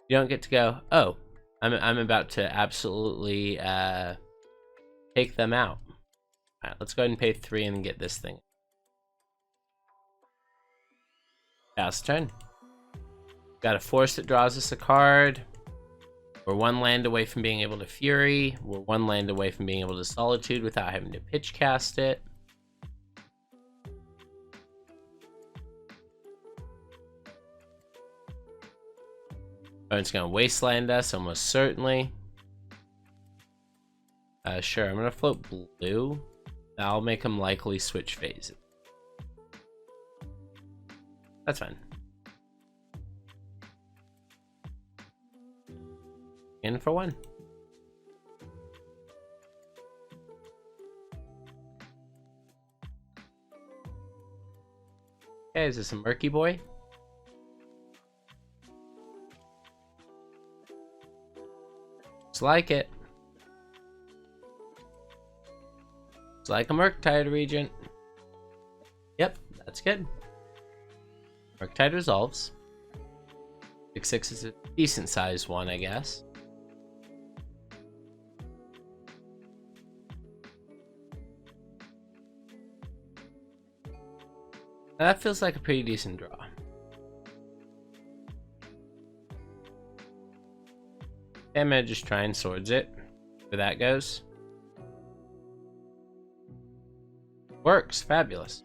you don't get to go, oh, I'm about to absolutely take them out. Alright, let's go ahead and pay 3 and get this thing. Pass turn. Got a force that draws us a card. We're 1 land away from being able to Fury. We're 1 land away from being able to Solitude without having to pitch cast it. Opponent's gonna wasteland us almost certainly. Sure, I'm gonna float blue. That'll make him likely switch phases. That's fine. In for 1. Okay, is this a Murky Boy? Looks like it. It's like a Murktide Regent. Yep, that's good. Murktide resolves. 6/6 is a decent sized one, I guess. That feels like a pretty decent draw. I'm gonna just try and swords it. Where that goes. Works, fabulous.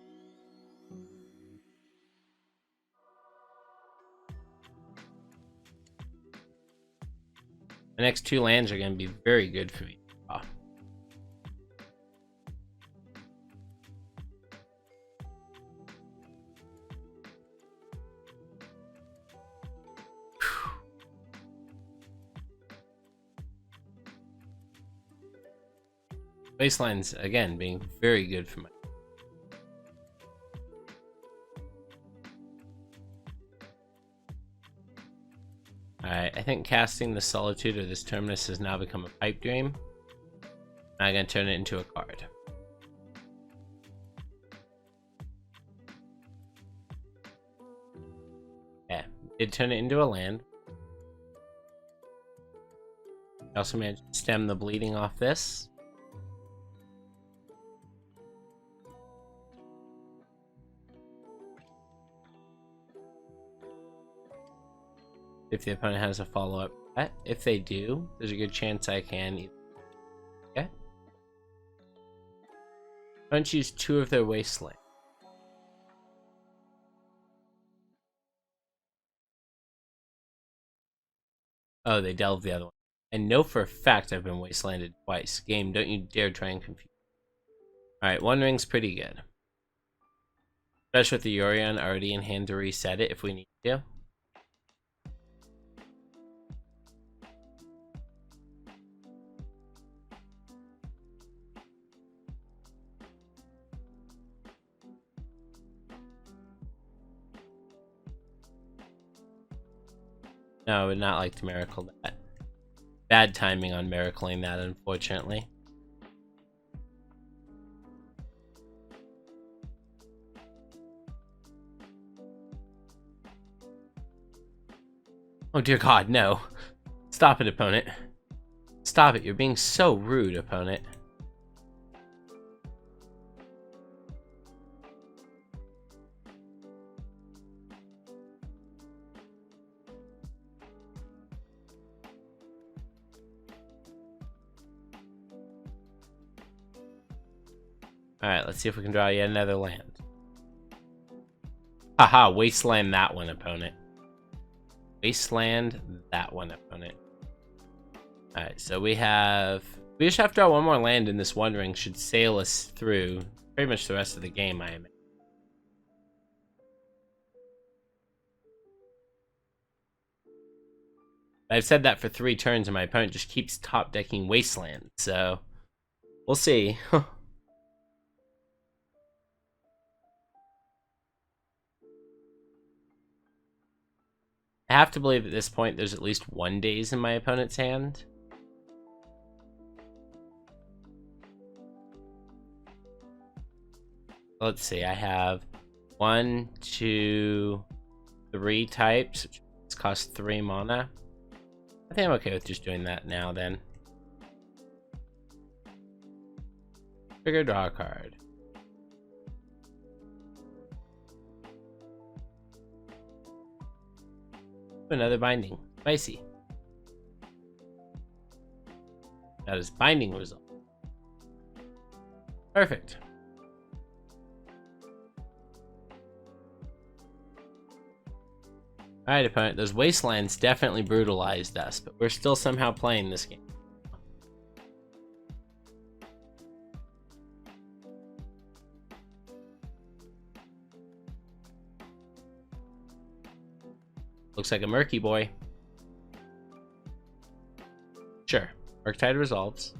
The next 2 lands are gonna be very good for me. Oh. Baselines, again, being very good for my... Alright, I think casting the Solitude or this Terminus has now become a pipe dream. I'm going to turn it into a card. Yeah, did turn it into a land. I also managed to stem the bleeding off this. If the opponent has a follow-up bet. If they do, there's a good chance I can. Okay. Don't use 2 of their wasteland. Oh, they delved the other one. I know for a fact I've been wastelanded twice. Game, don't you dare try and confuse. Alright, 1 ring's pretty good. Especially with the Yorion already in hand to reset it if we need to. No, I would not like to miracle that. Bad timing on miracling that, unfortunately. Oh dear God, no. Stop it, opponent. Stop it, you're being so rude, opponent. Alright, let's see if we can draw yet another land. Haha, wasteland that one, opponent. Wasteland that one, opponent. Alright, so we just have to draw 1 more land, and this 1 ring should sail us through pretty much the rest of the game, I am. I've said that for 3 turns, and my opponent just keeps top decking wasteland, so We'll see. I have to believe at this point there's at least 1 daze in my opponent's hand. Let's see, I have 1, 2, 3 types, which cost 3 mana. I think I'm okay with just doing that now then. Trigger, draw a card. Another binding. Spicy. That is binding result. Perfect. Alright, opponent. Those wastelands definitely brutalized us, but we're still somehow playing this game. Looks like a murky boy. Sure. Murktide resolves.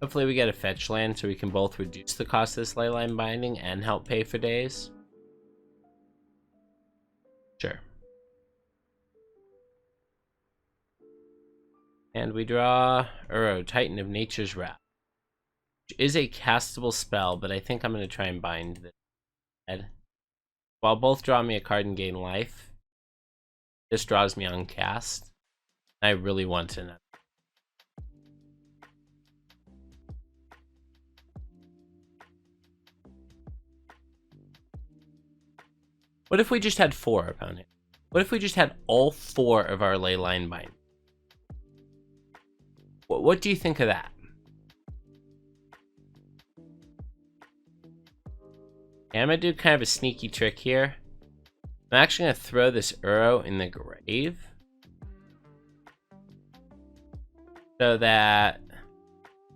Hopefully we get a fetch land so we can both reduce the cost of this leyline binding and help pay for days. Sure. And we draw Uro, Titan of Nature's Wrath, which is a castable spell, but I think I'm going to try and bind this instead. While both draw me a card and gain life, this draws me on cast. I really want to know. What if we just had 4, opponent? What if we just had all 4 of our leyline bind? What do you think of that? Okay, I'm gonna do kind of a sneaky trick here. I'm actually gonna throw this Uro in the grave, so that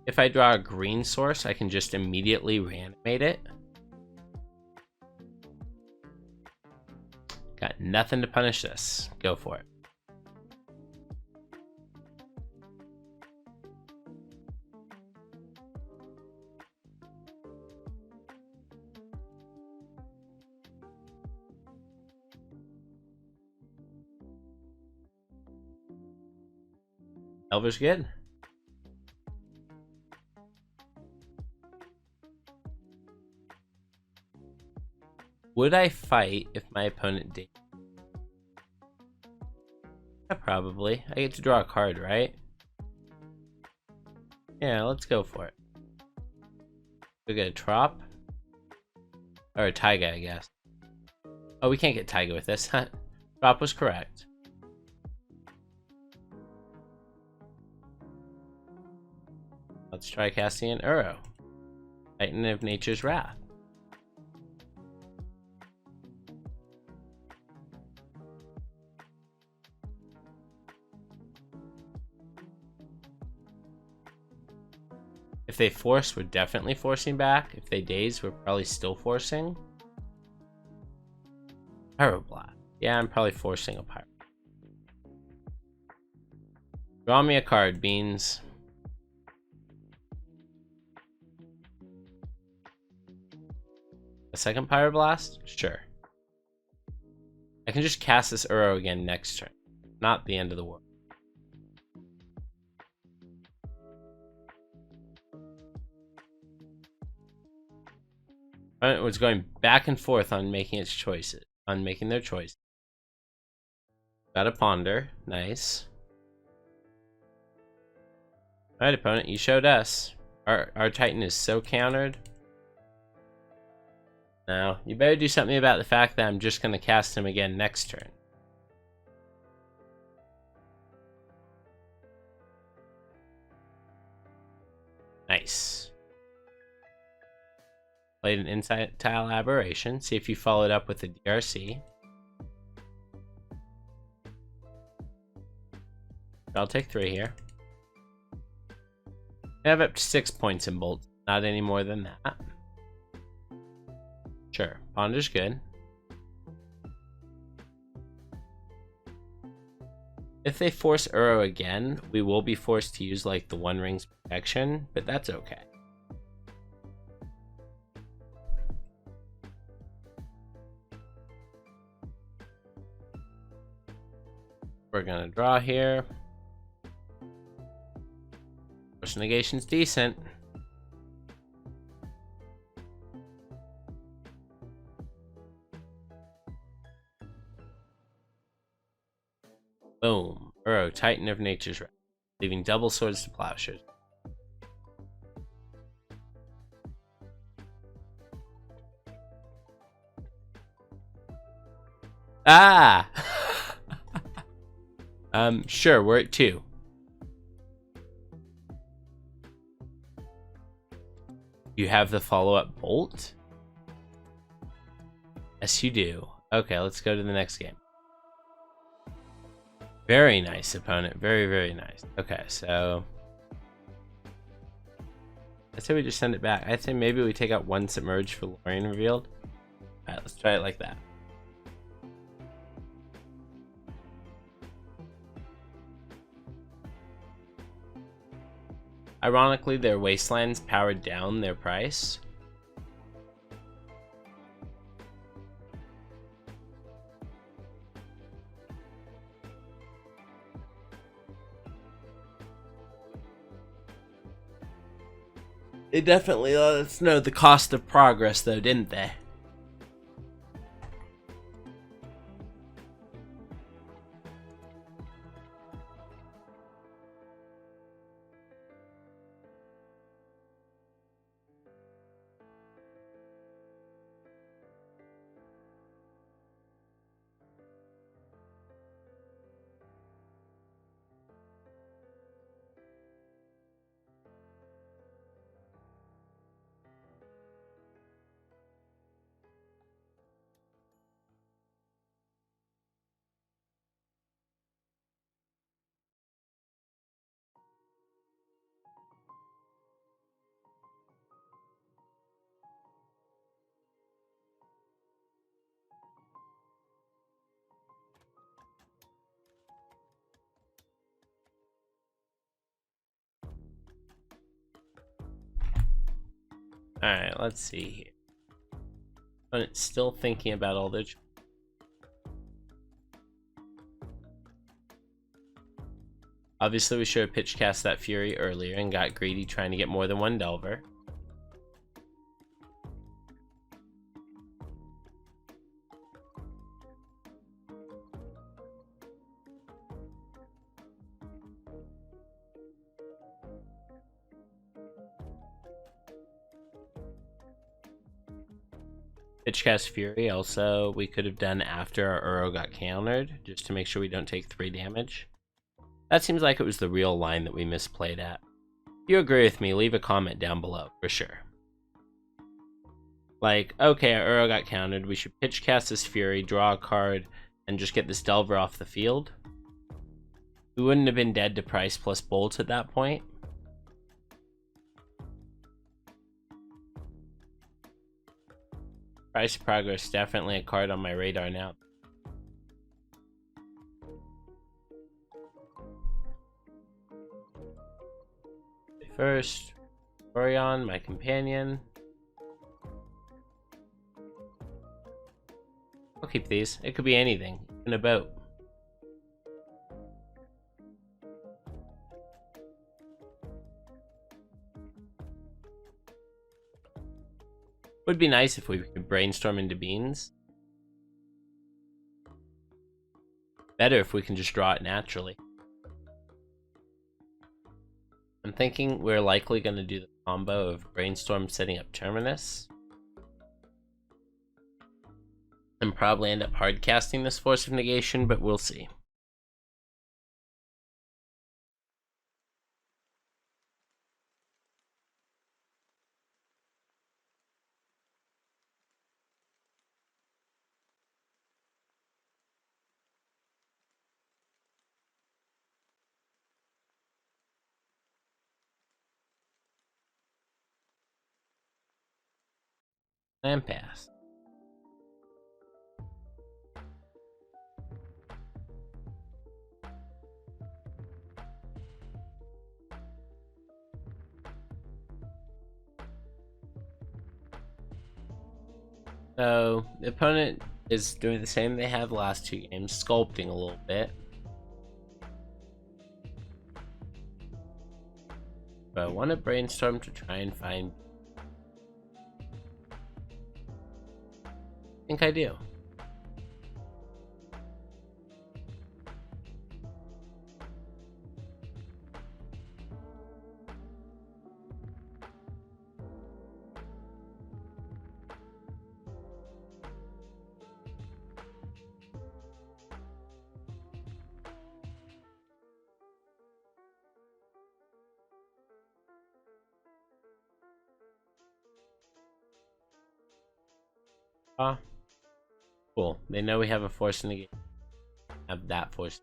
if I draw a green source, I can just immediately reanimate it. Got nothing to punish this. Go for it. Elver's good. Would I fight if my opponent did? Yeah, probably. I get to draw a card, right? Yeah, let's go for it. We get a Trop. Or a Taiga, I guess. Oh, we can't get Taiga with this. Trop was correct. Let's try casting an Uro. Titan of Nature's Wrath. If they force, we're definitely forcing back. If they daze, we're probably still forcing. Pyroblast. Yeah, I'm probably forcing a Pyro. Draw me a card, Beans. A second Pyroblast? Sure. I can just cast this Uro again next turn. Not the end of the world. It was going back and forth on making its choices, on making their choice. Got a Ponder, nice. All right, opponent, you showed us. Our Titan is so countered. Now, you better do something about the fact that I'm just going to cast him again next turn. Nice. Played an Infantile Aberration. See if you followed up with a DRC. I'll take 3 here. I have up to 6 points in Bolt. Not any more than that. Sure. Ponder's good. If they force Uro again, we will be forced to use like the One Ring's protection, but that's okay. We're gonna draw here. Force negation's decent. Boom. Uro, Titan of Nature's Wrath, leaving double swords to plowshares. Ah! Sure, we're at 2. You have the follow-up bolt? Yes, you do. Okay, let's go to the next game. Very nice opponent. Very, very nice. Okay, so I say we just send it back. I say maybe we take out 1 submerge for Lorien revealed. Alright, let's try it like that. Ironically, their wastelands powered down their price. They definitely let us know the cost of progress, though, didn't they? Alright, let's see here. But it's still thinking about all the... Obviously, we should have pitch cast that Fury earlier and got greedy trying to get more than 1 Delver. Pitchcast Fury also we could have done after our Uro got countered, just to make sure we don't take 3 damage. That seems like it was the real line that we misplayed at. If you agree with me, leave a comment down below, for sure. Like, okay, our Uro got countered, we should pitchcast this Fury, draw a card, and just get this Delver off the field. We wouldn't have been dead to price plus Bolt at that point. Price Progress, definitely a card on my radar now. First, Orion, my companion. I'll keep these. It could be anything, even a boat. Would be nice if we could brainstorm into beans. Better if we can just draw it naturally. I'm thinking we're likely going to do the combo of brainstorm setting up Terminus. And probably end up hard casting this Force of Negation, but we'll see. And pass. So the opponent is doing the same they have the last 2 games, sculpting a little bit. But I want to brainstorm to try and find. I think I do. Ah, cool. They know we have a force in the game. Have that force.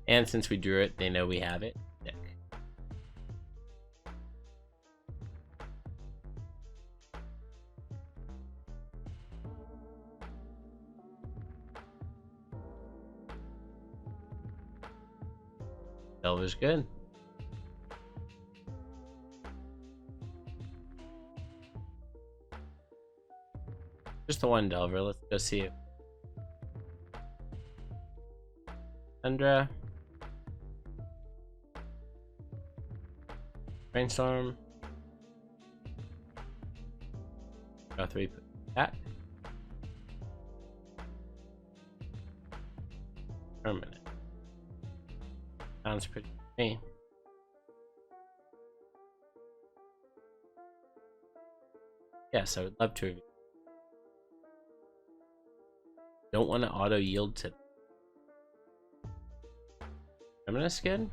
And since we drew it, they know we have it. Sick. Silver's good. Just the one Delver. Let's go see it. Tundra. Brainstorm. Draw 3. Attack. Terminus. Sounds pretty good to me. Yes, I would love to review. Don't want to auto yield to Terminus again.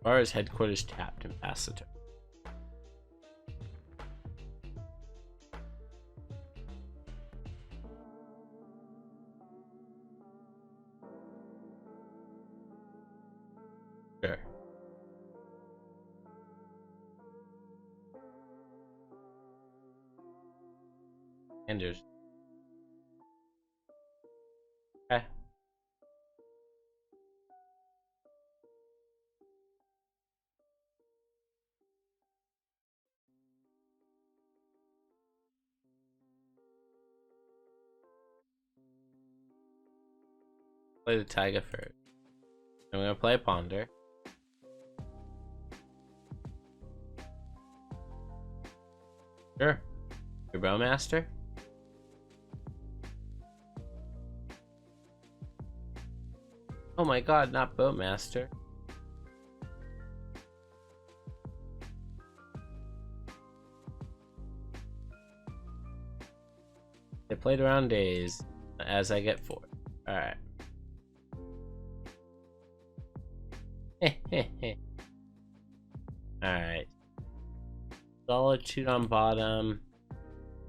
Bar is headquarters tapped and pass the turn. Sure. And there's okay. Play the Taiga first. I'm gonna play Ponder. Sure. Your Bowmaster. Oh my god, not Boatmaster. They played around days as I get 4. Alright. Alright. Solitude on bottom.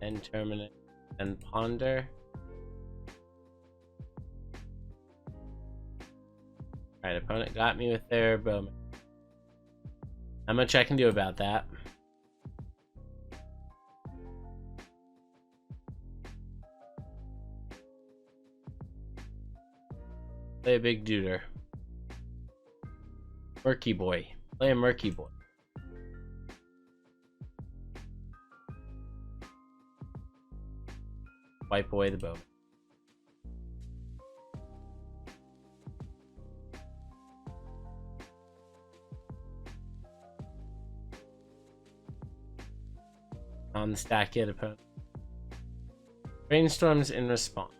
And Terminus. And Ponder. Alright, opponent got me with their bowman. How much I can do about that? Play a big duder. Murky boy. Play a murky boy. Wipe away the bowman. On the stack yet, opponent. Brainstorms in response.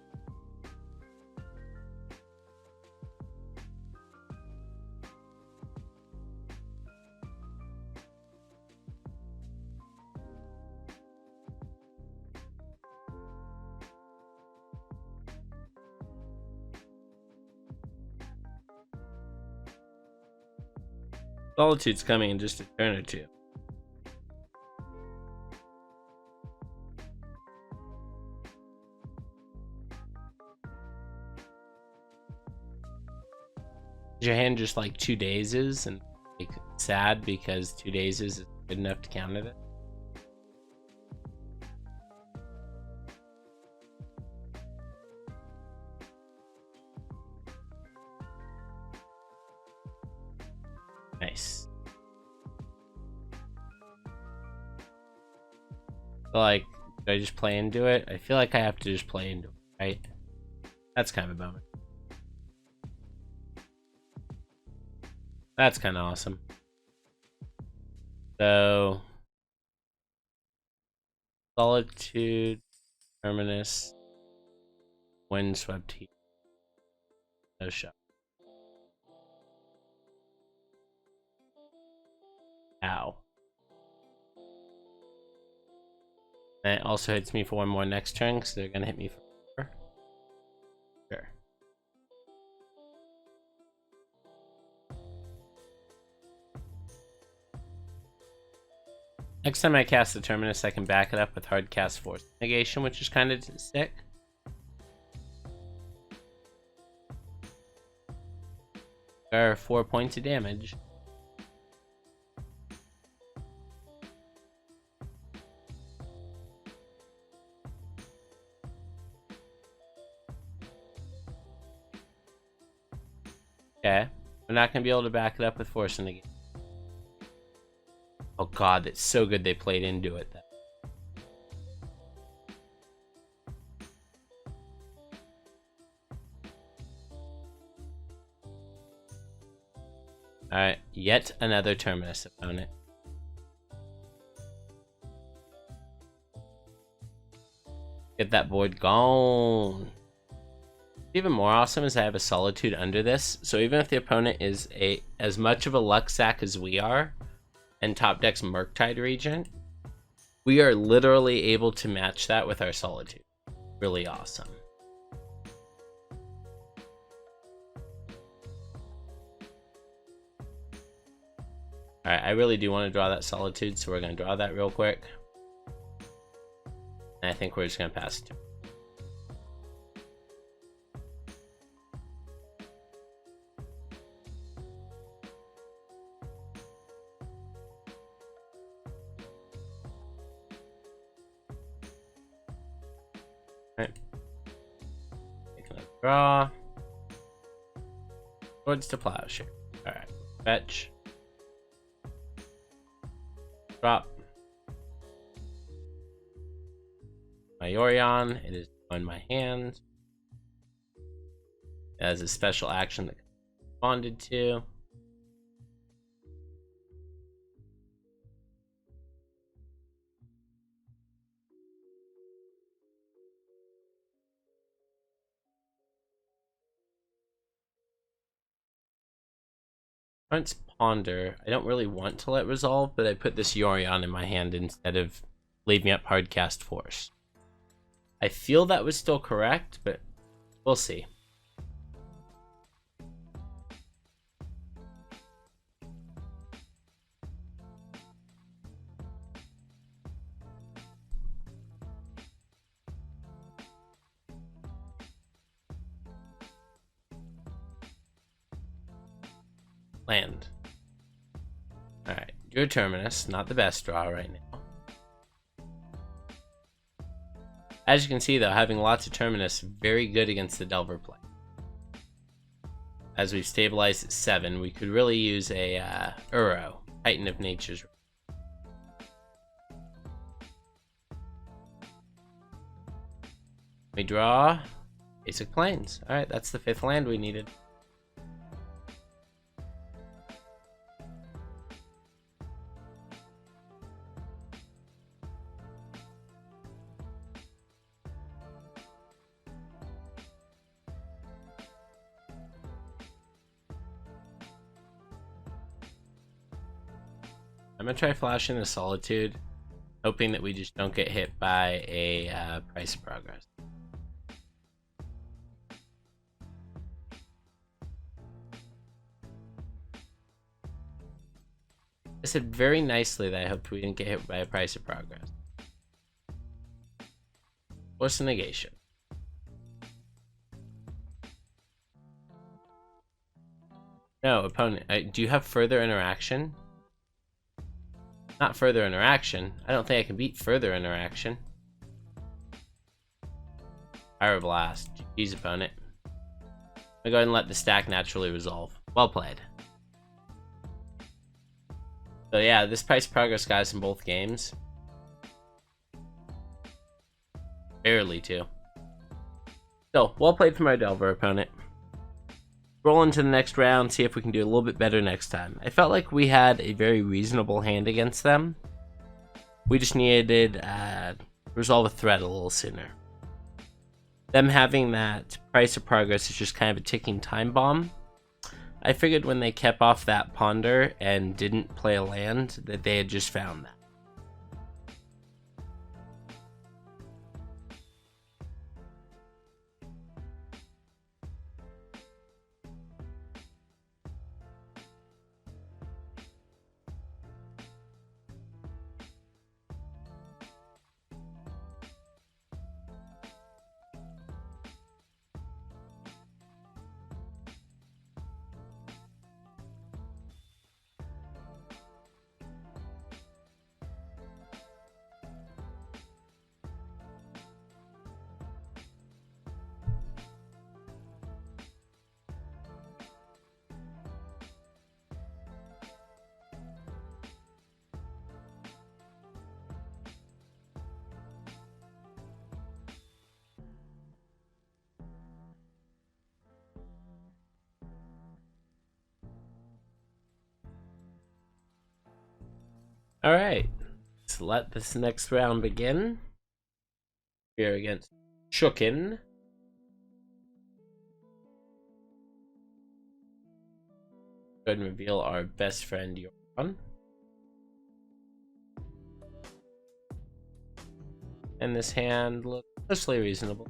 Solitude's coming in just a turn or 2. Your hand just like 2 dazes and like sad because 2 dazes is good enough to counter it. Nice. So like Do I just play into it? I feel like I have to just play into it, right? That's kind of a bummer. That's kind of awesome. So, Solitude, Terminus, Windswept Heat. No shot. Ow. And it also hits me for one more next turn, because they're going to hit me for sure. Next time I cast the Terminus, I can back it up with hard cast force negation, which is kind of sick. There are 4 points of damage. Okay, I'm not gonna be able to back it up with force negation. Oh god, that's so good they played into it. Alright, yet another Terminus opponent. Get that board gone. Even more awesome is I have a Solitude under this, so even if the opponent is as much of a luck sack as we are, and top decks Murktide Regent, we are literally able to match that with our Solitude. Really awesome. Alright, I really do want to draw that Solitude, so we're going to draw that real quick. And I think we're just going to pass it to him. Alright. Taking a draw. Towards the Plowshare. Alright. Fetch. Drop. My Yorion. It is on my hand. It has a special action that responded to. Front's Ponder. I don't really want to let resolve, but I put this Yorion in my hand instead of leaving up hardcast force. I feel that was still correct, but we'll see. Land. Alright, your Terminus, not the best draw right now. As you can see though, having lots of Terminus, very good against the Delver play. As we've stabilized at 7, we could really use a Uro, Titan of Nature's. We draw Basic Plains. Alright, that's the 5th land we needed. I'm gonna try flashing the Solitude, hoping that we just don't get hit by a Price of Progress. I said very nicely that I hoped we didn't get hit by a Price of Progress. Force of Negation. No, opponent. Do you have further interaction? Not further interaction. I don't think I can beat further interaction. Pyroblast. GG's opponent. I'm gonna go ahead and let the stack naturally resolve. Well played. So yeah, this Price Progress guys in both games. Barely too. So, well played from our Delver opponent. Roll into the next round, see if we can do a little bit better next time. I felt like we had a very reasonable hand against them. We just needed resolve a threat a little sooner. Them having that price of progress is just kind of a ticking time bomb. I figured when they kept off that ponder and didn't play a land that they had just found that. Alright, let's let this next round begin. We're against Shookin. Go ahead and reveal our best friend, Yoron. And this hand looks mostly reasonable.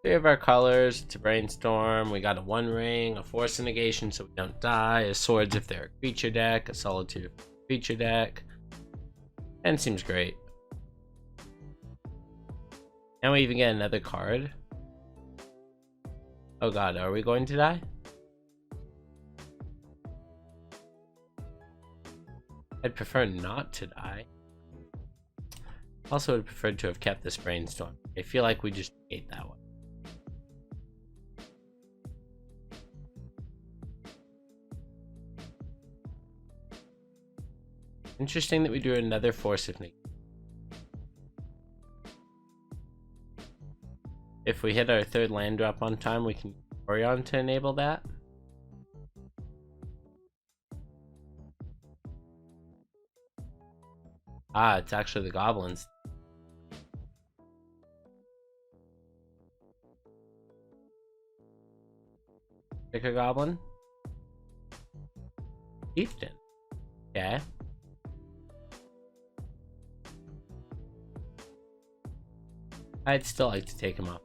3 of our colors, it's a brainstorm. We got a 1 ring, a force of negation so we don't die, a swords if they're a creature deck, a solitude if they're a creature deck. And seems great. And we even get another card. Oh god, are we going to die? I'd prefer not to die. Also would have preferred to have kept this brainstorm. I feel like we just ate that one. Interesting that we do another force of negation. If we hit our 3rd land drop on time, we can Orion to enable that. Ah, it's actually the goblins. Pick a goblin. Chieftain. Okay. I'd still like to take him off.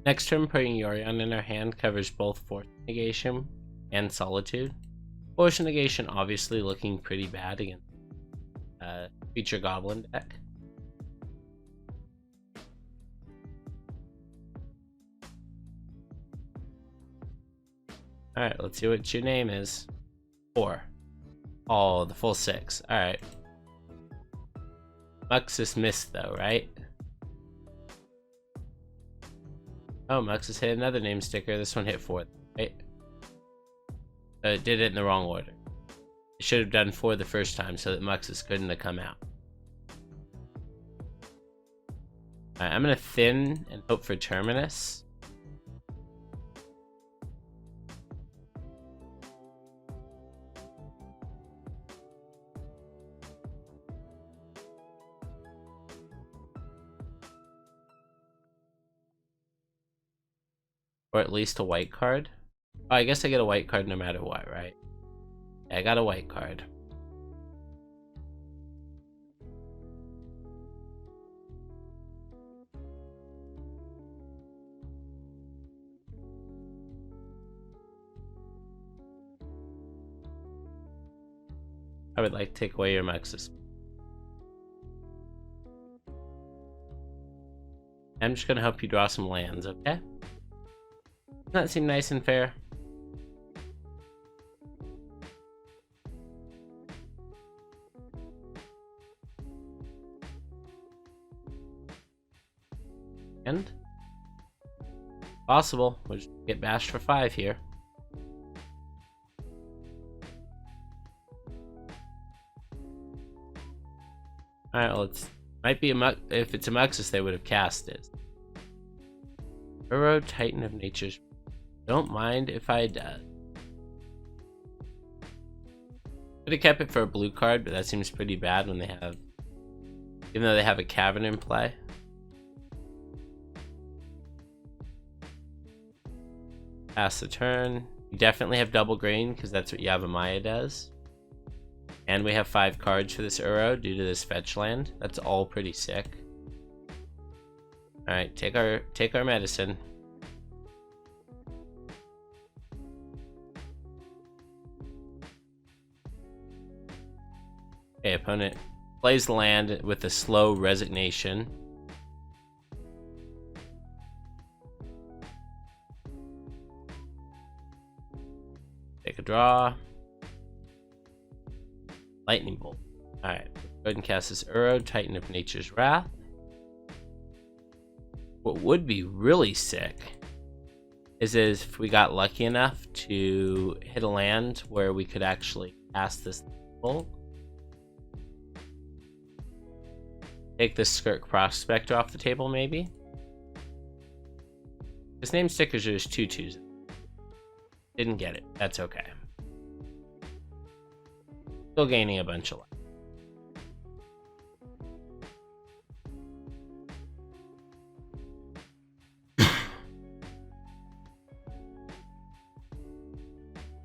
Next turn, putting Yorion in our hand covers both Force Negation and Solitude. Force Negation obviously looking pretty bad against feature Goblin deck. Alright, let's see what your name is. 4. Oh, the full 6. Alright. Muxus missed though, right? Oh, Muxus hit another name sticker. This one hit 4, right? It did it in the wrong order. It should have done 4 the first time so that Muxus couldn't have come out. Alright, I'm gonna thin and hope for Terminus. Or at least a white card. Oh, I guess I get a white card no matter what, right? Yeah, I got a white card. I would like to take away your Muxus. I'm just gonna help you draw some lands, okay? Doesn't that seem nice and fair? And possible. We'll just get bashed for 5 here. Alright, well, might be if it's a Muxus, they would have cast it. Uro, Titan of Nature's. Don't mind if I does. Could have kept it for a blue card, but that seems pretty bad when they have, even though they have a Cavern in play. Pass the turn. You definitely have double green because that's what Yavimaya does. And we have 5 cards for this Uro due to this fetch land. That's all pretty sick. Alright, take our medicine. Okay, opponent plays the land with a slow resignation. Take a draw. Lightning bolt. Alright, go ahead and cast this Uro, Titan of Nature's Wrath. What would be really sick is if we got lucky enough to hit a land where we could actually cast this bolt. Take this Skirk Prospector off the table, maybe? His name stickers are just 2/2s. Didn't get it. That's okay. Still gaining a bunch of life.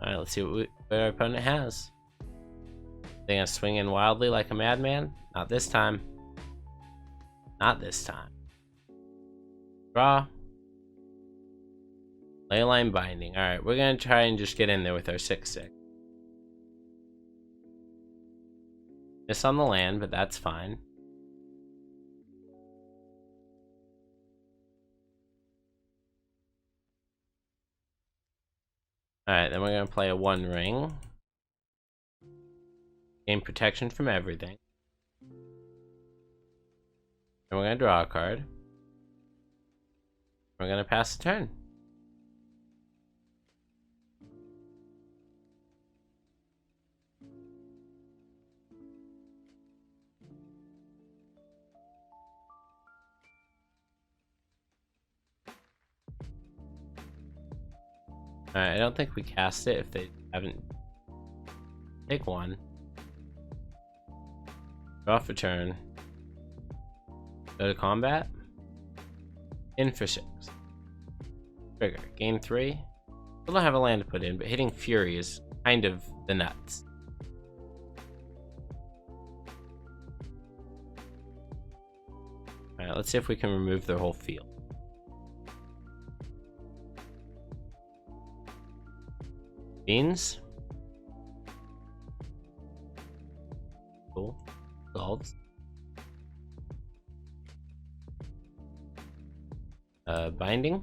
Alright, let's see what our opponent has. They gonna swing in wildly like a madman? Not this time. Not this time. Draw. Leyline Binding. Alright, we're gonna try and just get in there with our 6/6. Miss on the land, but that's fine. Alright, then we're gonna play a 1 ring. Gain protection from everything. And we're gonna draw a card. We're gonna pass the turn. Alright, I don't think we cast it if they haven't. Take 1. Draw for turn. Go to combat. In for 6. Trigger. Gain 3. Still don't have a land to put in, but hitting Fury is kind of the nuts. Alright, let's see if we can remove their whole field. Beans. Cool. Golds. Binding.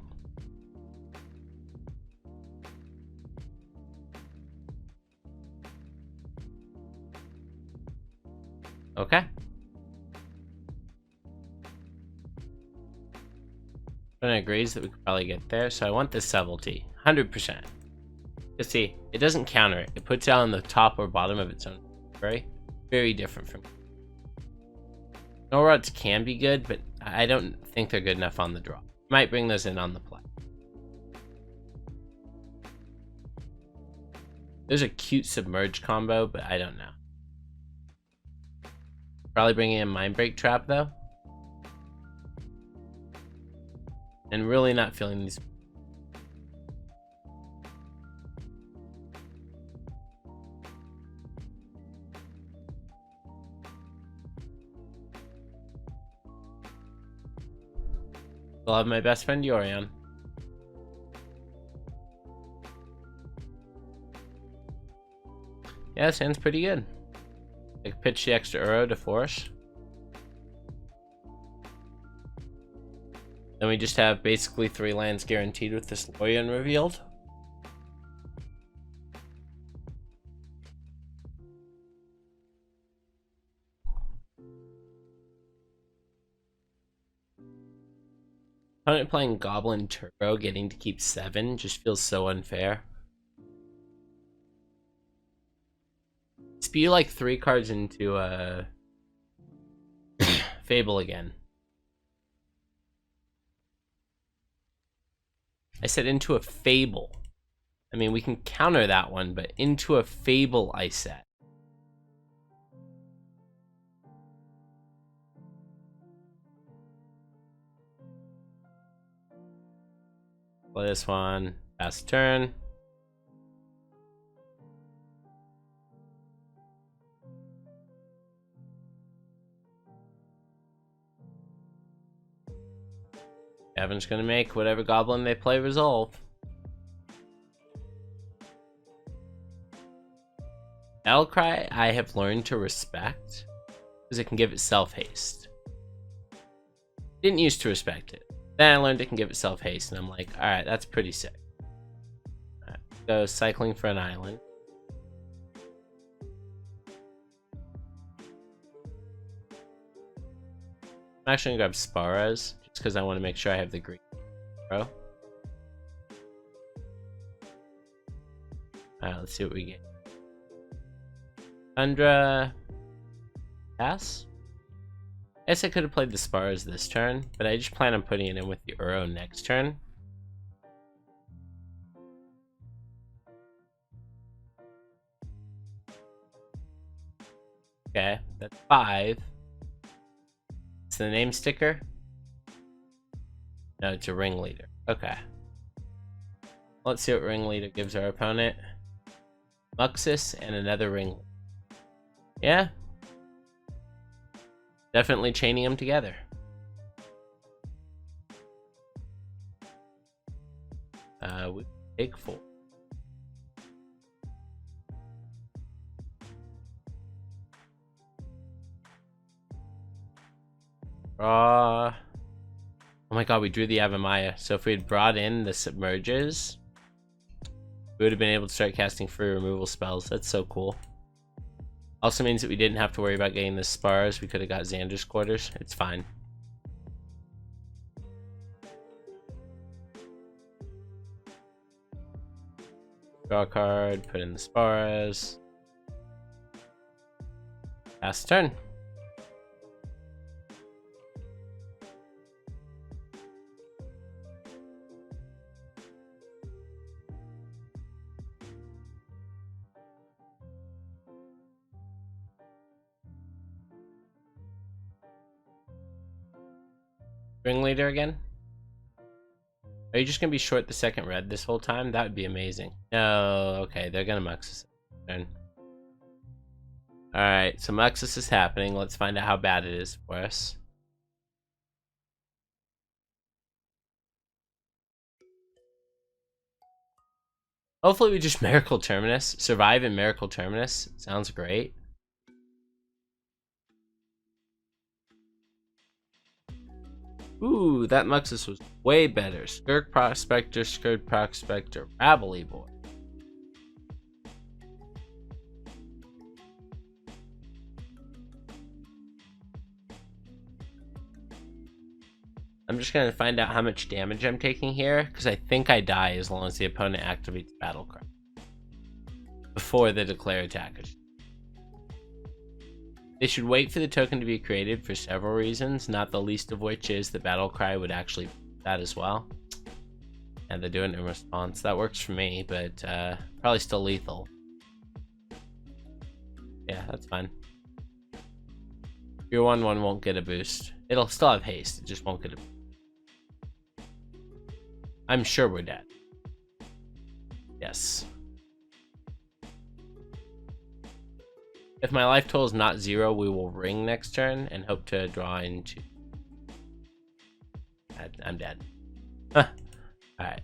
Okay. Everyone agrees that we could probably get there, so I want this subtlety. 100%. You see, it doesn't counter it. It puts it on the top or bottom of its own. Very different from. No rods can be good, but I don't think they're good enough on the draw. Might bring those in on the play. There's a cute submerge combo, but I don't know. Probably bringing in Mindbreak Trap though. And really not feeling these. I'll have my best friend Yorion. Yeah, this hand's pretty good. I can pitch the extra Uro to force. Then we just have basically 3 lands guaranteed with this Lorian revealed. Opponent playing Goblin Turbo getting to keep 7 just feels so unfair. Spew like 3 cards into Fable again. I said into a Fable. I mean, we can counter that one, but into a Fable I said. Play this one. Pass turn. Evan's gonna make whatever goblin they play resolve. Battlecry I have learned to respect because it can give itself haste. Didn't used to respect it. Then I learned it can give itself haste, and I'm like, alright, that's pretty sick. Alright, go cycling for an island. I'm actually gonna grab Sparrows, just because I want to make sure I have the green pro. Alright, let's see what we get. Tundra. Pass? I guess I could have played the Sparrows this turn, but I just plan on putting it in with the Uro next turn. Okay, that's 5. It's the name sticker? No, it's a ringleader. Okay. Let's see what ringleader gives our opponent. Muxus and another ringleader. Yeah. Definitely chaining them together. We take 4. Oh my god, we drew the Avamaya. So if we had brought in the Submerges, we would have been able to start casting free removal spells. That's so cool. Also means that we didn't have to worry about getting the Sparrows. We could have got Xander's Quarters. It's fine. Draw a card, put in the Sparrows. Pass turn. Ringleader again? Are you just gonna be short the second red this whole time? That would be amazing. No, okay, they're gonna Muxus turn. Alright, so Muxus is happening. Let's find out how bad it is for us. Hopefully we just Miracle Terminus. Survive in Miracle Terminus. Sounds great. Ooh, that Muxus was way better. Skirk Prospector, Rabbly Boy. I'm just gonna find out how much damage I'm taking here, because I think I die as long as the opponent activates Battlecry before the declare attack. They should wait for the token to be created for several reasons, not the least of which is the Battlecry would actually do that as well. And they're doing it in response. That works for me, but probably still lethal. Yeah, that's fine. Your 1/1 won't get a boost. It'll still have haste, it just won't get a boost. I'm sure we're dead. Yes. If my life total is not 0, we will ring next turn and hope to draw into... I'm dead. Alright.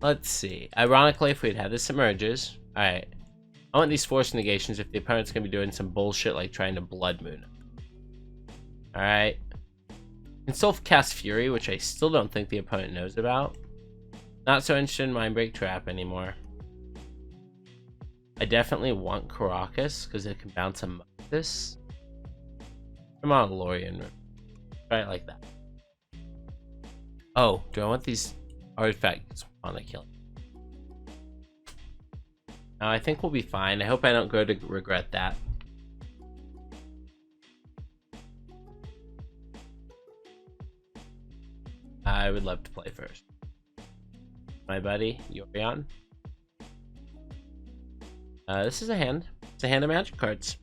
Let's see. Ironically, if we'd had this Submerges... Alright. I want these force negations if the opponent's going to be doing some bullshit like trying to Blood Moon. Alright. Can still cast Fury, which I still don't think the opponent knows about. Not so interested in Mindbreak Trap anymore. I definitely want Caracas because it can bounce a Muxus. Come on, Lorien. Try it like that. Oh, do I want these artifacts on a kill? No, I think we'll be fine. I hope I don't go to regret that. I would love to play first. My buddy, Yorion. This is a hand. It's a hand of magic cards.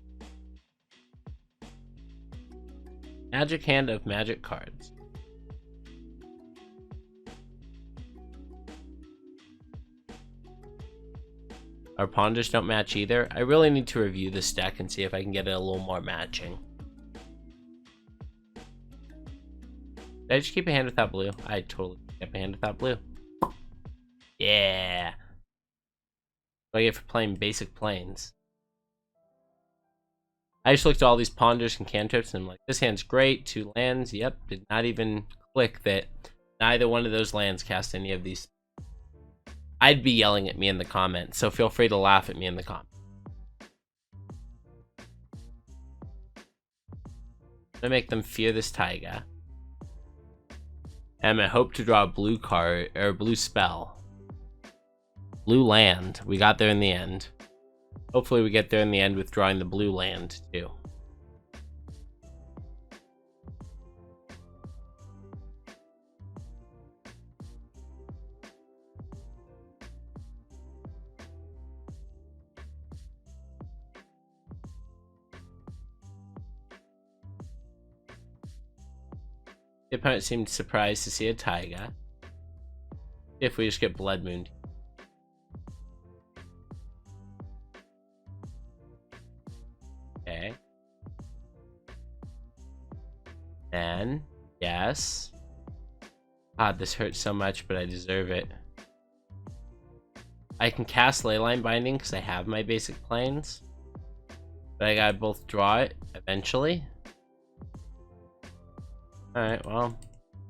Magic hand of magic cards. Our ponders don't match either. I really need to review this deck and see if I can get it a little more matching. Did I just keep a hand without blue? I totally kept a hand without blue. Yeah. What do I get for playing basic planes? I just looked at all these ponders and cantrips and I'm like, this hand's great. 2 lands. Yep. Did not even click that neither one of those lands cast any of these. I'd be yelling at me in the comments, so feel free to laugh at me in the comments. I'm gonna make them fear this taiga. And I hope to draw a blue card, or a blue spell. Blue land. We got there in the end. Hopefully we get there in the end with drawing the blue land, too. The opponent seemed surprised to see a taiga. If we just get Blood Moon. Okay. Then, yes. God, this hurts so much, but I deserve it. I can cast Leyline Binding because I have my basic planes. But I gotta both draw it eventually. Alright, well,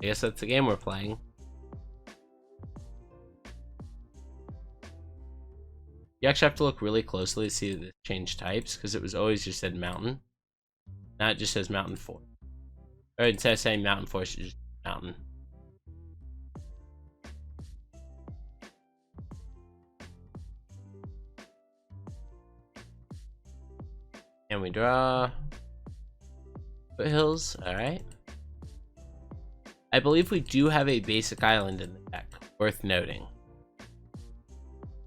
I guess that's the game we're playing. You actually have to look really closely to see the change types, because it was always just said mountain. Now it just says mountain forest. Or instead of saying mountain forest, it's just mountain. And we draw foothills, alright. I believe we do have a basic island in the deck, worth noting.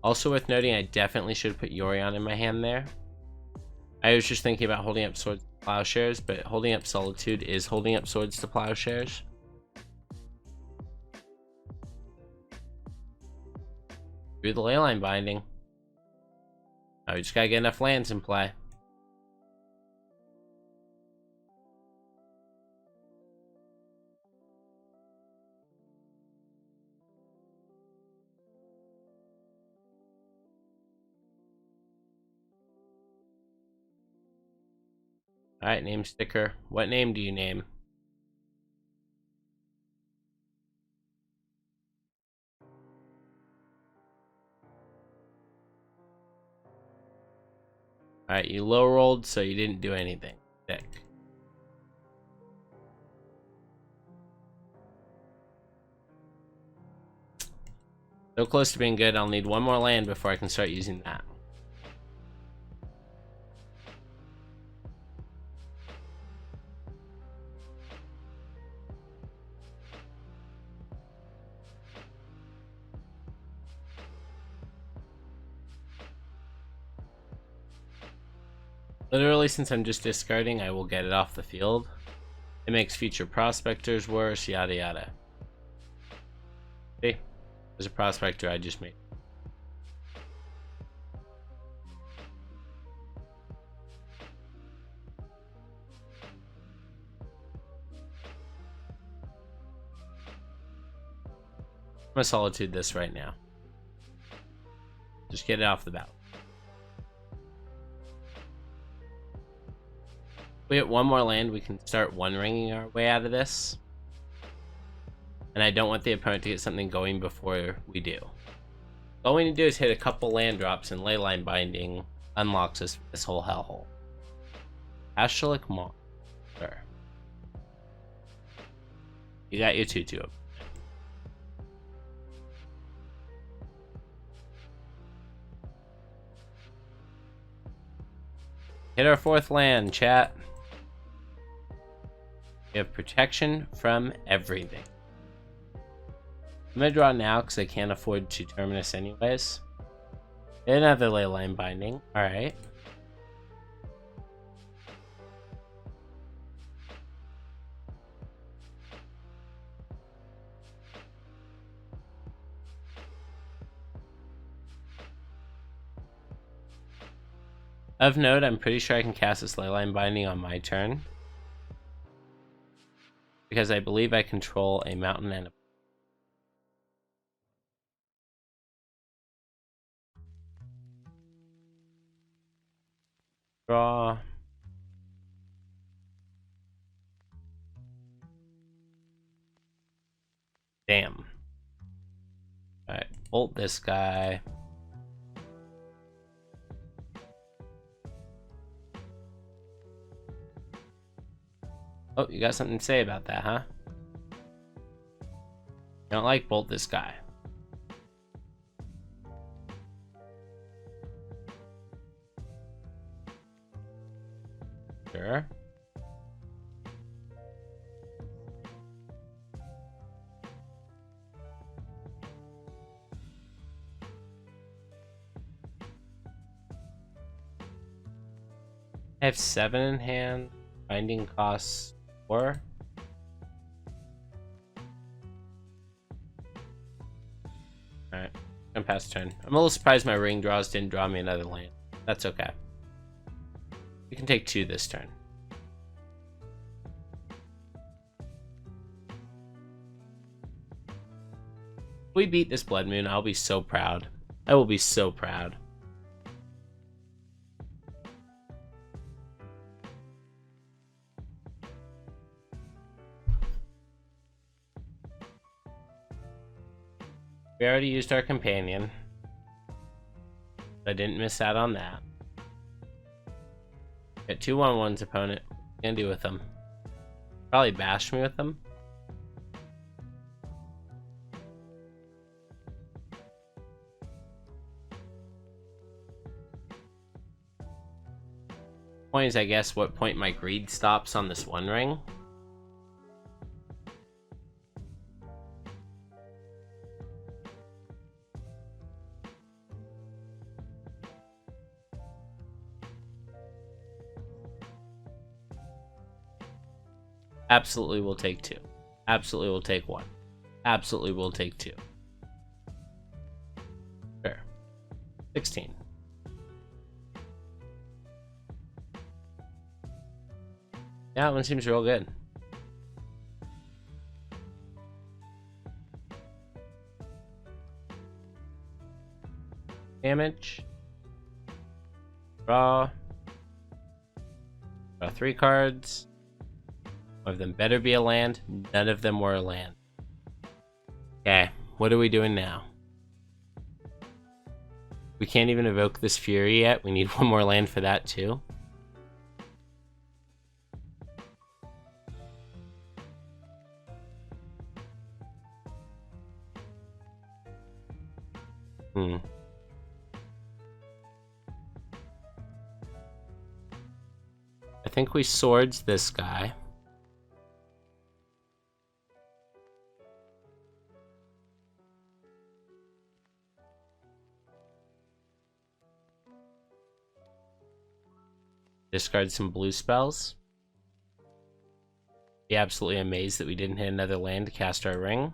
Also worth noting, I definitely should put Yorion in my hand there. I was just thinking about holding up Swords to Plowshares, but holding up Solitude is holding up Swords to Plowshares. Through the Leyline Binding. Now we just gotta get enough lands in play. Alright, name sticker. What name do you name? Alright, you low rolled, so you didn't do anything. Sick. So close to being good, I'll need one more land before I can start using that. Literally, since I'm just discarding, I will get it off the field. It makes future prospectors worse, yada yada. See? There's a prospector I just made. I'm gonna Solitude this right now. Just get it off the bat. We get one more land, we can start one-ringing our way out of this. And I don't want the opponent to get something going before we do. All we need to do is hit a couple land drops and Leyline Binding unlocks this whole hellhole. Ashalik Monster. You got your 2/2 up. Hit our 4th land, chat. We have protection from everything. I'm gonna draw now because I can't afford to Terminus anyways. Another Leyline Binding. Alright. Of note, I'm pretty sure I can cast this Leyline Binding on my turn, because I believe I control a mountain and a... Draw. Damn. Alright, bolt this guy. Oh, you got something to say about that, huh? You don't like bolt this guy. Sure. I have 7 in hand. Binding costs 4. Alright, I'm past turn. I'm a little surprised my ring draws didn't draw me another land. That's okay. We can take 2 this turn. If we beat this Blood Moon, I'll be so proud. I will be so proud. We already used our companion. I didn't miss out on that. Got 2/1/1s opponent. What are you gonna do with them? Probably bash me with them. Point is, I guess, what point my greed stops on this 1 ring. Absolutely will take 2. Absolutely will take 1. Absolutely will take 2. Sure. 16. Yeah, that one seems real good. Damage. Draw. Draw 3 cards. One of them better be a land. None of them were a land. Okay, what are we doing now? We can't even evoke this Fury yet. We need 1 more land for that too. I think we swords this guy. Discard some blue spells. Be absolutely amazed that we didn't hit another land to cast our ring.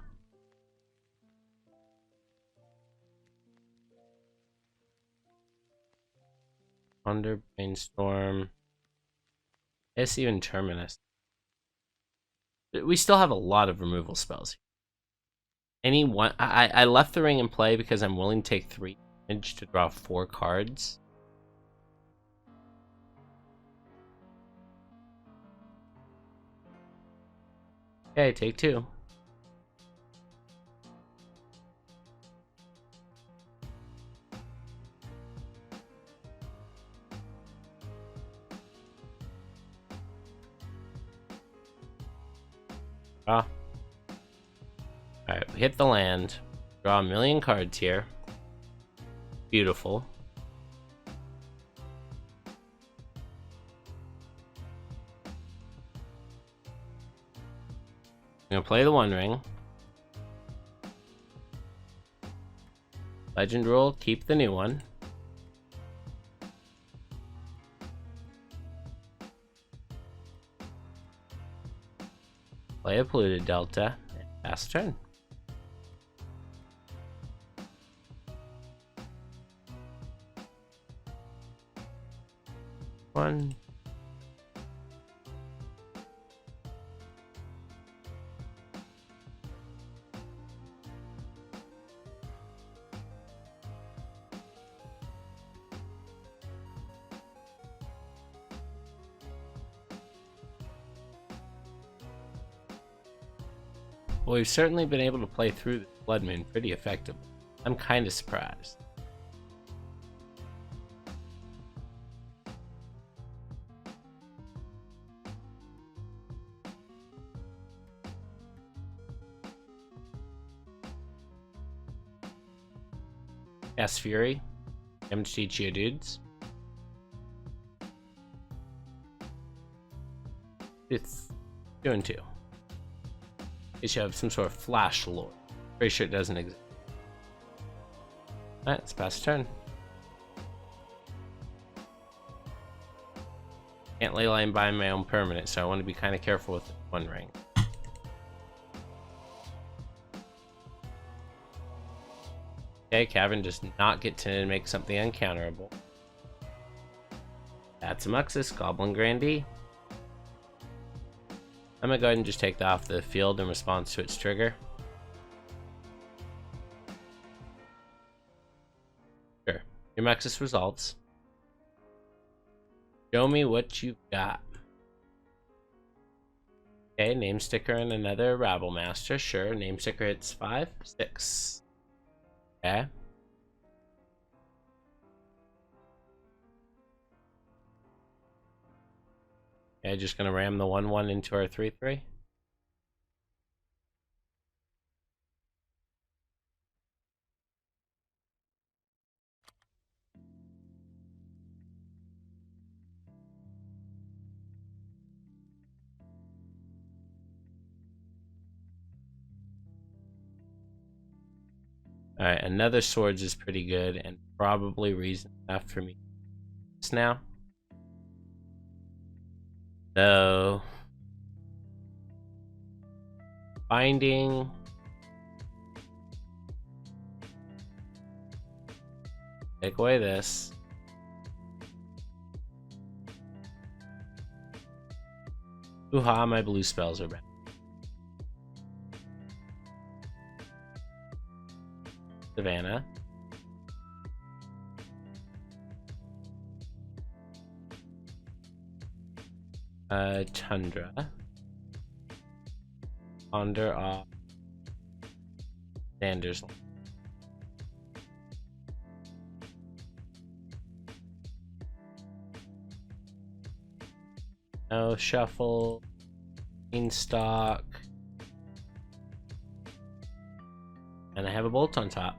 Under Brainstorm. It's even Terminus. We still have a lot of removal spells. Any one, I left the ring in play because I'm willing to take 3 damage to draw 4 cards. Okay, take 2. Draw. Alright, we hit the land. Draw 1,000,000 cards here. Beautiful. I'm gonna play the One Ring. Legend rule, keep the new one. Play a polluted delta, and pass turn. One. Well, we've certainly been able to play through the Blood Moon pretty effectively. I'm kind of surprised. Cast Fury. Damage to each of your dudes. It's 2 and 2. You should have some sort of flash lore. Pretty sure it doesn't exist. Alright, let's pass turn. Can't ley line by my own permanent, so I want to be kind of careful with One Ring. Okay, Cavern does not get to make something uncounterable. That's a Muxus, Goblin Grandee. I'm gonna go ahead and just take that off the field in response to its trigger. Sure. Your Muxus results. Show me what you've got. Okay, name sticker and another Rabble Master. Sure, name sticker hits 5, 6. Okay. Okay, just gonna ram the 1/1 into our 3/3. Alright, another Swords is pretty good and probably reason enough for me now. So binding. Take away this. Ooh-ha, my blue spells are back. Savannah. Tundra. Ponder off. Sanders. No shuffle. Beanstalk. And I have a bolt on top.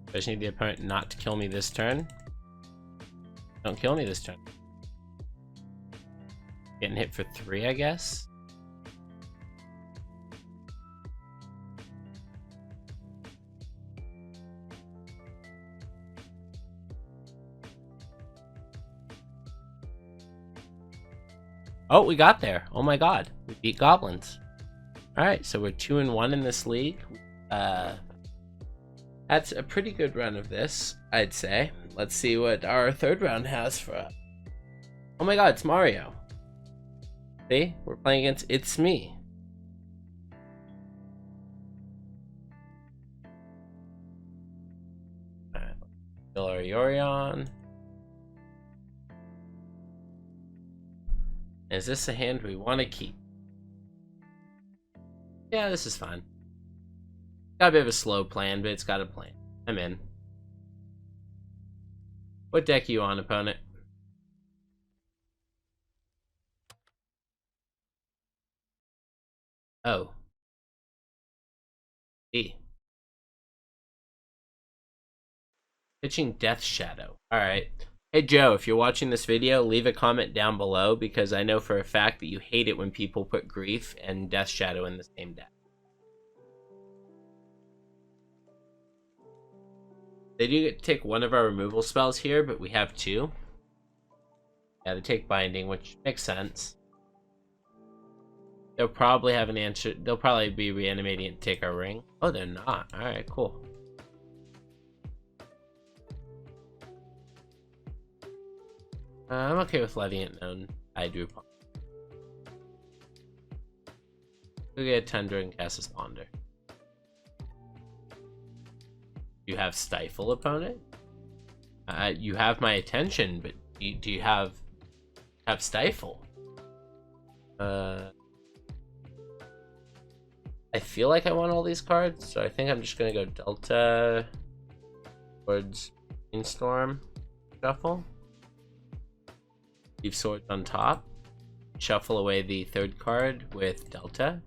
I just need the opponent not to kill me this turn. Don't kill me this turn. Getting hit for 3, I guess. Oh, we got there. Oh my god. We beat goblins. Alright, so we're 2 and 1 in this league. That's a pretty good run of this, I'd say. Let's see what our third round has for us. Oh my god, it's Mario. See? We're playing against It's Me. Alright, kill our Yorion. Is this a hand we want to keep? Yeah, this is fine. Got a bit of a slow plan, but it's got a plan. I'm in. What deck are you on, opponent? Oh. E. Pitching Death Shadow. Alright. Hey Joe, if you're watching this video, leave a comment down below because I know for a fact that you hate it when people put Grief and Death Shadow in the same deck. They do get to take one of our removal spells here, but we have two. Yeah, they take Binding, which makes sense. They'll probably have an answer. They'll probably be reanimating and take our ring. Oh, they're not. Alright, cool. I'm okay with letting it known I do. We'll get a Tundra and cast a Sponder. You have Stifle, opponent? You have my attention, but do you have Stifle? I feel like I want all these cards, so I think I'm just gonna go Delta towards Brainstorm, Shuffle. Leave Swords on top. Shuffle away the third card with Delta.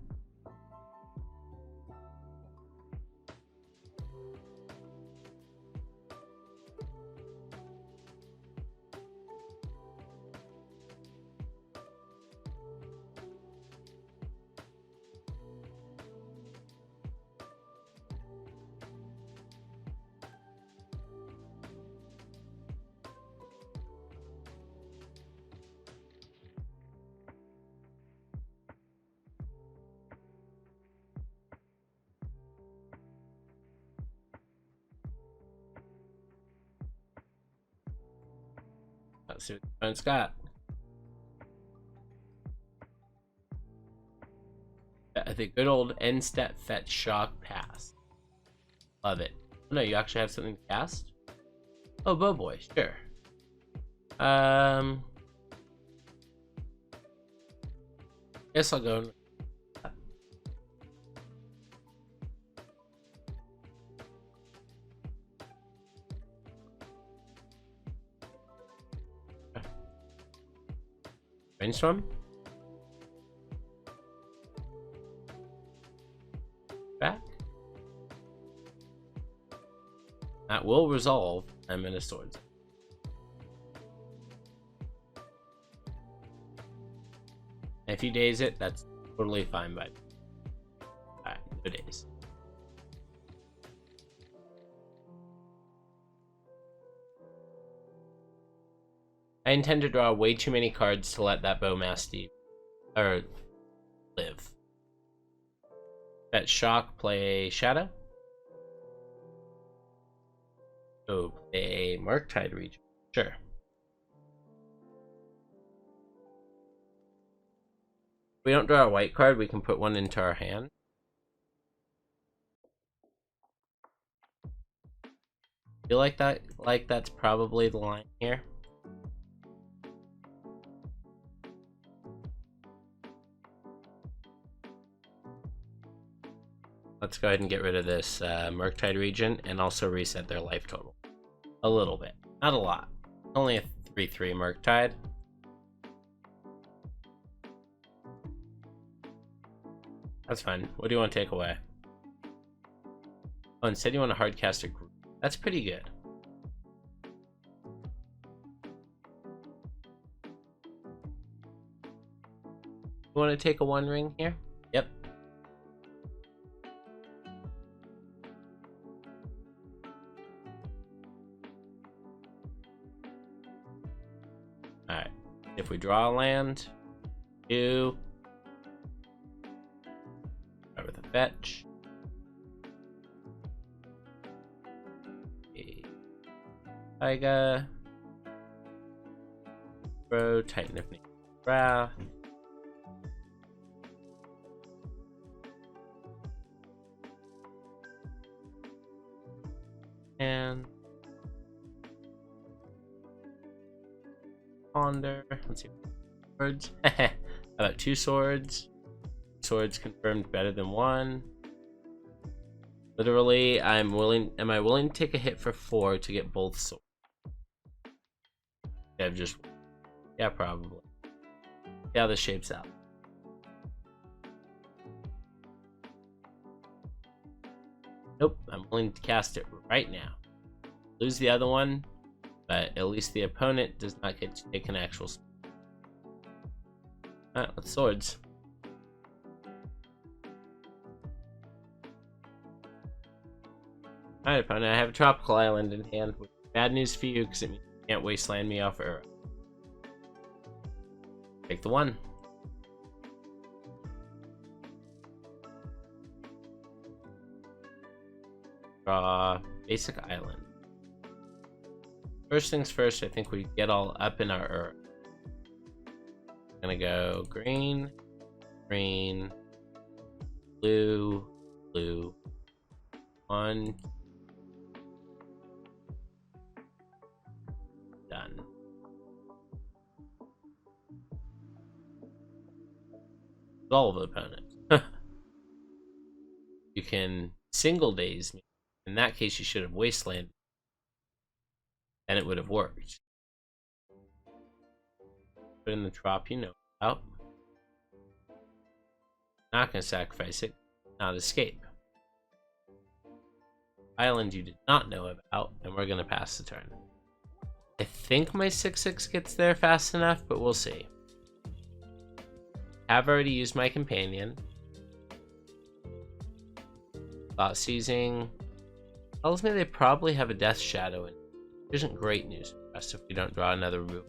Let's see what the opponent's got. The good old end step fetch shock pass. Love it. Oh, no, you actually have something to cast? Oh, Bowboy, sure. Guess I'll go. Brainstorm. Back. That will resolve. I'm in a Swords. And if you daze it, that's totally fine by me. Alright, no daze. I intend to draw way too many cards to let that Bowmaster live. Bet Shock, play Shadow. Oh, play Murktide Region. Sure. If we don't draw a white card, we can put one into our hand. Feel like that's probably the line here. Let's go ahead and get rid of this Murktide Regent and also reset their life total. A little bit. Not a lot. Only a 3/3 Murktide. That's fine. What do you want to take away? Oh, instead you want to hardcast a group. That's pretty good. You want to take a one ring here? Yep. Alright. If we draw a land, do with a fetch. Taiga. Bro, Titan of Wrath. And Ponder. Let's see. Swords. How about two swords? Swords confirmed better than one. Literally, am I willing to take a hit for 4 to get both swords? Yeah, probably. See how this shapes out. Nope, I'm willing to cast it right now. Lose the other one. but at least the opponent does not get to take an actual spell. Alright, let's swords. Alright, opponent, I have a tropical island in hand. Bad news for you, because it means you can't wasteland me off Uro. Take the 1. Draw basic island. First things first, I think we get all up in our Uro. Gonna go green, green, blue, blue. 1. Done. Resolve opponent. You can single daze me. In that case, you should have wasteland. Then it would have worked. Put in the trop you know about. Not gonna sacrifice it. Not escape. Island you did not know about, and we're gonna pass the turn. I think my 6/6 gets there fast enough, but we'll see. Have already used my companion. Thought seizing tells me they probably have a death shadow in it. Which isn't great news for us if we don't draw another root.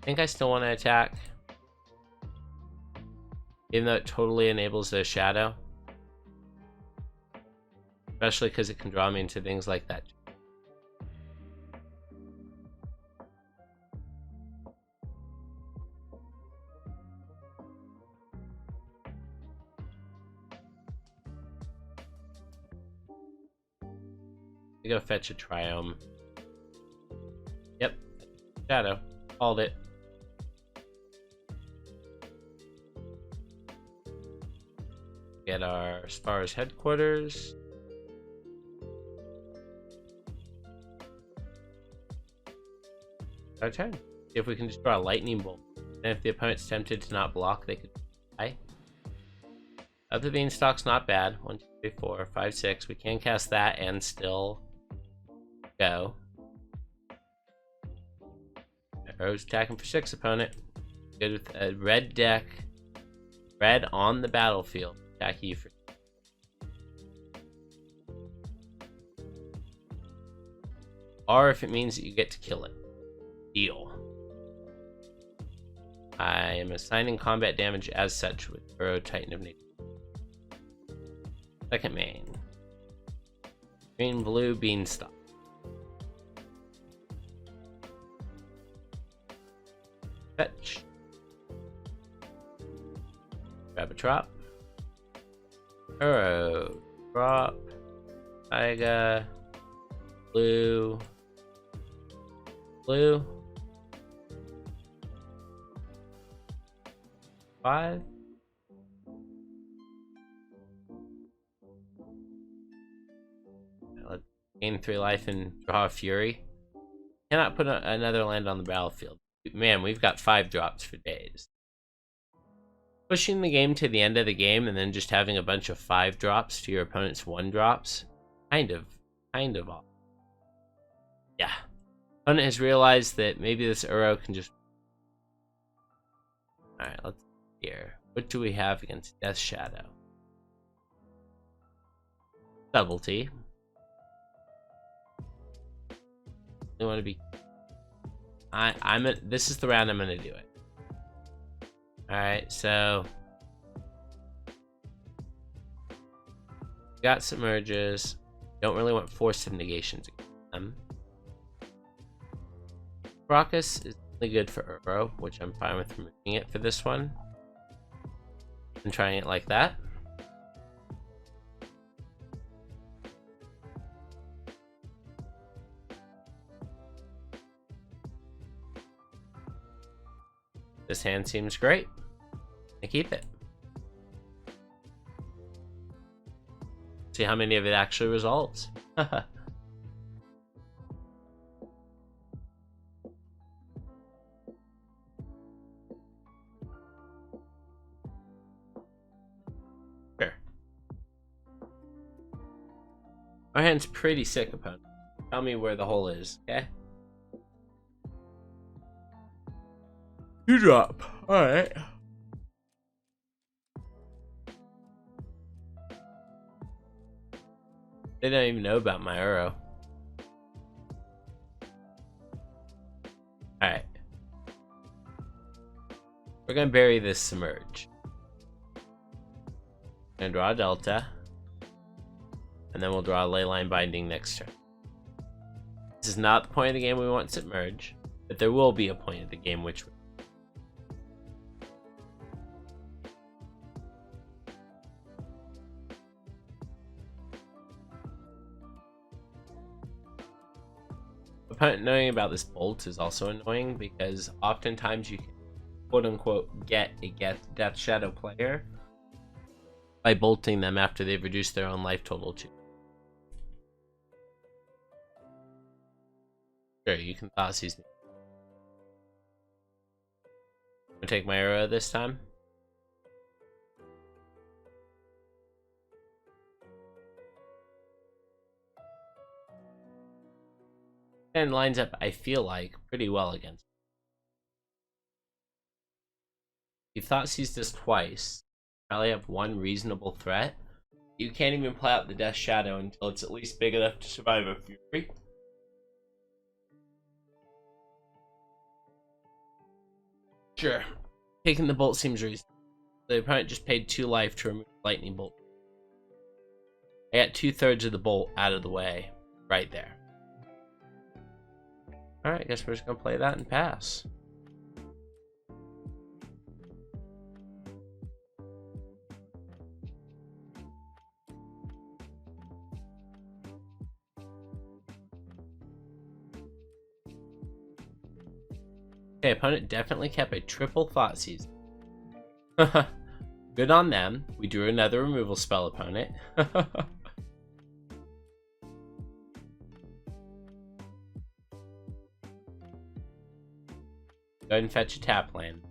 I think I still want to attack, even though it totally enables their shadow, especially because it can draw me into things like that. I go fetch a Triome. Yep, shadow. Called it. Get our Stars headquarters. Our turn. See if we can just draw a lightning bolt. And if the opponent's tempted to not block, they could die. Other Beanstalk's not bad. 1, 2, 3, 4, 5, 6. We can cast that and still go. Arrow's attacking for 6, opponent. Good with a red deck. Red on the battlefield. Attack you for. Or if it means that you get to kill it. Deal. I am assigning combat damage as such with Uro Titan of Nature. Second main. Green, blue, Beanstalk. Fetch. Grab a drop. Uro. Drop. Taiga. Blue. Blue. 5. Let's gain 3 life and draw a Fury. Cannot put another land on the battlefield. Man, we've got 5 drops for days. Pushing the game to the end of the game and then just having a bunch of 5 drops to your opponent's 1 drops. Kind of off. Yeah. Opponent has realized that maybe this Uro can just. Alright, let's see here. What do we have against Death Shadow? Subtlety. We want to be. This is the round I'm gonna do it. Alright, so got some merges. Don't really want force of negations against them. Brockus is really good for Uro, which I'm fine with removing it for this one. And trying it like that. This hand seems great. I keep it. See how many of it actually resolves. Our hand's pretty sick, opponent. Tell me where the hole is, okay? You drop. Alright. They don't even know about my Uro. Alright. We're gonna bury this Submerge. And draw a Delta. And then we'll draw a Leyline Binding next turn. This is not the point of the game we want Submerge, but there will be a point of the game which opponent knowing about this bolt is also annoying because oftentimes you can quote-unquote get a Death Shadow player by bolting them after they've reduced their own life total to. Sure, you can Thoughtseize me. I'm gonna take my arrow this time. And lines up, I feel like, pretty well against. You've Thoughtseized this twice. Probably have one reasonable threat. You can't even play out the Death Shadow until it's at least big enough to survive a Fury. Sure. Taking the bolt seems reasonable. The opponent just paid 2 life to remove lightning bolt. I got 2/3 of the bolt out of the way right there. Alright, guess we're just gonna play that and pass. Okay, opponent definitely kept a triple Thoughtseize. Good on them. We drew another removal spell, opponent. Go ahead and fetch a tap land.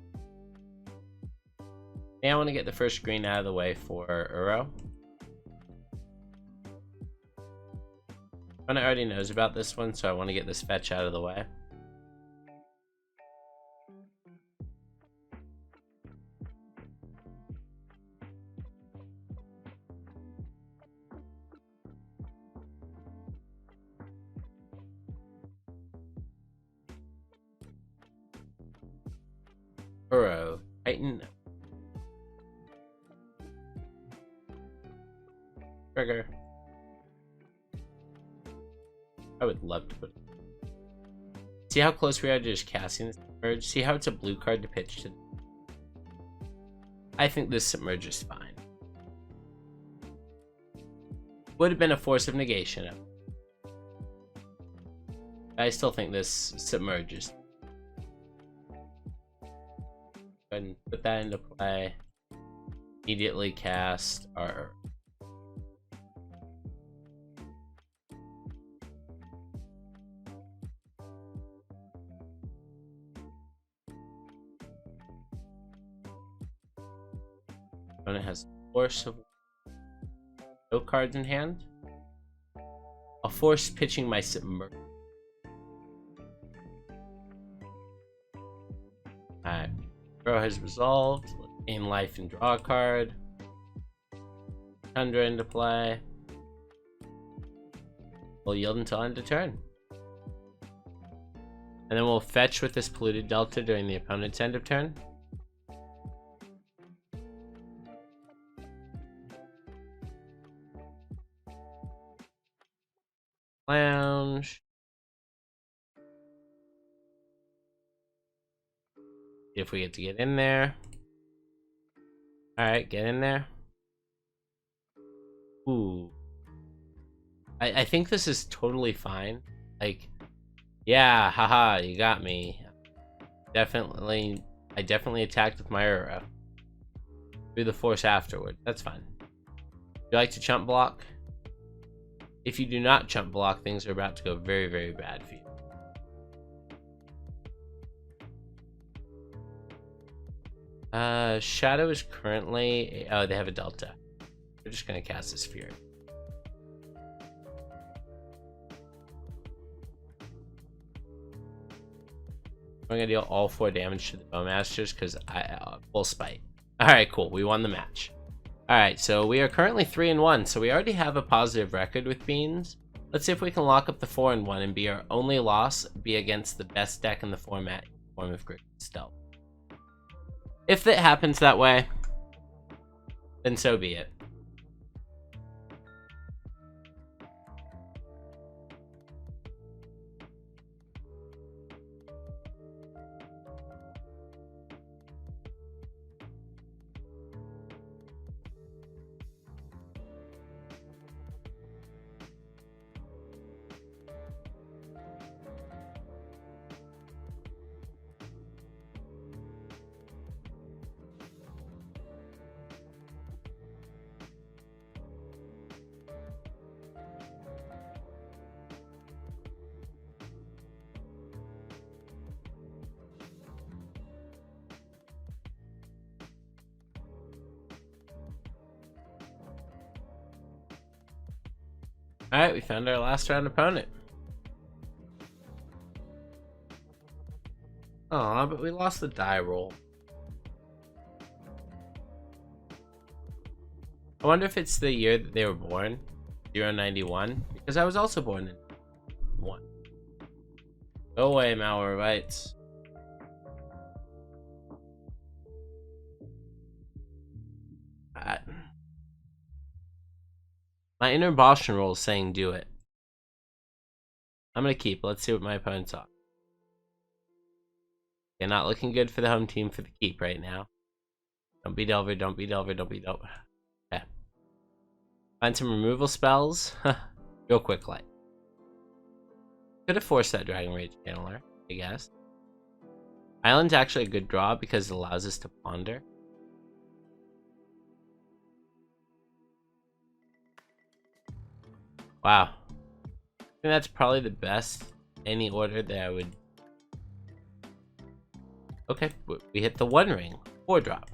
Now I want to get the first green out of the way for Uro. Opponent already knows about this one, so I want to get this fetch out of the way. Uro, Titan. Trigger. I would love to put it. See how close we are to just casting this Submerge? See how it's a blue card to pitch to? I think this Submerge is fine. Would have been a Force of Negation. I still think this Submerge is. Go ahead and put that into play. Immediately cast our. Opponent has Force of. No cards in hand. I'll force pitching my Submerge. Alright. Throw has resolved. Let's gain life and draw a card. Tundra into play. We'll yield until end of turn. And then we'll fetch with this polluted delta during the opponent's end of turn. Lounge. See if we get to get in there. Alright, get in there. Ooh. I think this is totally fine. Like, yeah, haha, you got me. I definitely attacked with my Uro. Through the Force afterward. That's fine. Would you like to chump block? If you do not chump block, things are about to go very, very bad for you. Shadow is currently... Oh, they have a Delta. We're just going to cast this Fury. We're gonna deal all 4 damage to the Bowmasters because I full spite. Alright, cool. We won the match. Alright, so we are currently 3-1, so we already have a positive record with Beans. Let's see if we can lock up the 4-1 and be our only loss be against the best deck in the format in the form of Great Stealth. If it happens that way, then so be it. Alright, we found our last round opponent. Aw, but we lost the die roll. I wonder if it's the year that they were born, 091, because I was also born in 1. Go away, Malwarebytes. My inner Boston roll is saying do it. I'm gonna keep. Let's see what my opponent's on. Okay, not looking good for the home team for the keep right now. Don't be Delver, don't be Delver, don't be Delver. Okay. Find some removal spells. Real quick light. Could have forced that Dragon Rage Channeler, I guess. Island's actually a good draw because it allows us to ponder. Wow. I think that's probably the best any order that I would... Okay, we hit the 1 ring. 4-drop.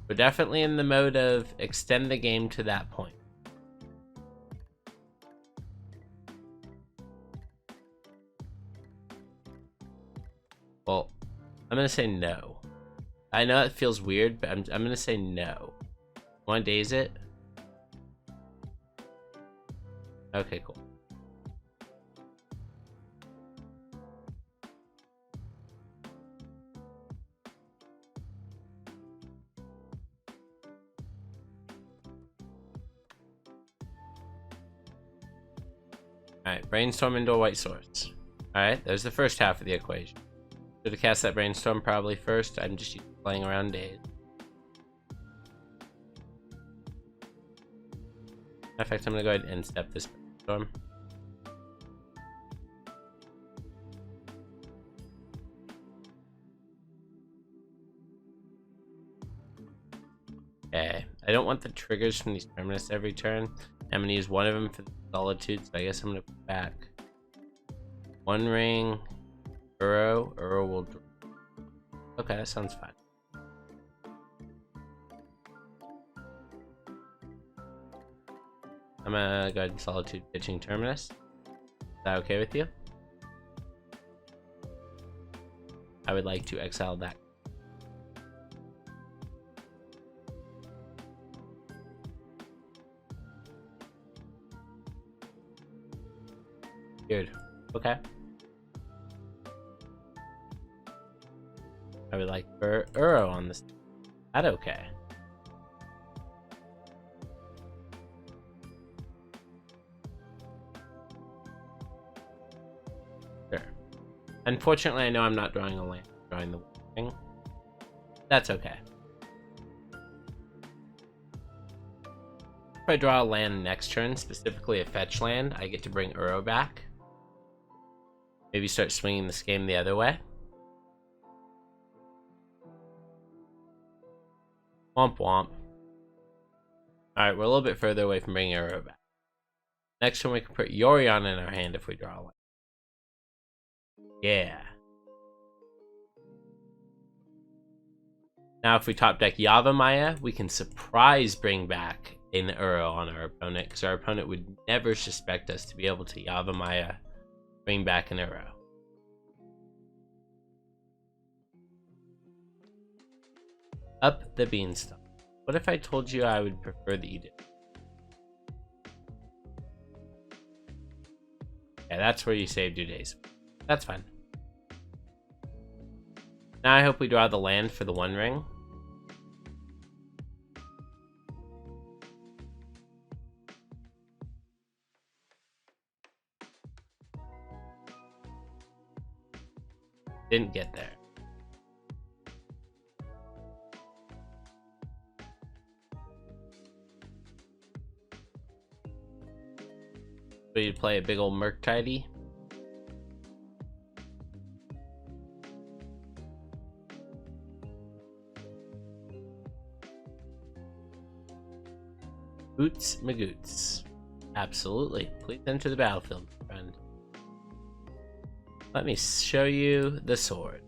We're definitely in the mode of extend the game to that point. Well, I'm gonna say no. I know it feels weird, but I'm gonna say no. Want to daze it? Okay, cool. Alright, brainstorm into a white source. Alright, there's the first half of the equation. Should have cast that brainstorm probably first. I'm just playing around days. In fact, I'm gonna go ahead and end step this brainstorm. Okay, I don't want the triggers from these Terminus every turn. I'm gonna use one of them for the Solitude, so I guess I'm gonna put back 1 ring, Uro will draw. Okay, that sounds fine. I'm gonna go ahead and Solitude pitching Terminus. Is that okay with you? I would like to exile that. Weird. Okay. I would like Uro on this. That okay. Sure. Unfortunately, I know I'm not drawing a land. I'm drawing the thing. That's okay. If I draw a land next turn, specifically a fetch land, I get to bring Uro back. Maybe start swinging this game the other way. Womp womp. Alright, we're a little bit further away from bringing Uro back. Next turn we can put Yorion in our hand if we draw one. Yeah. Now if we top deck Yavimaya, we can surprise bring back an Uro on our opponent, because our opponent would never suspect us to be able to Yavimaya bring back an Uro. Up the Beanstalk. What if I told you I would prefer that you did? Yeah, that's where you saved your days. That's fine. Now I hope we draw the land for the One Ring. Didn't get there. So you'd play a big old Murktide. Boots Magoots. Absolutely. Please enter the battlefield, friend. Let me show you the sword.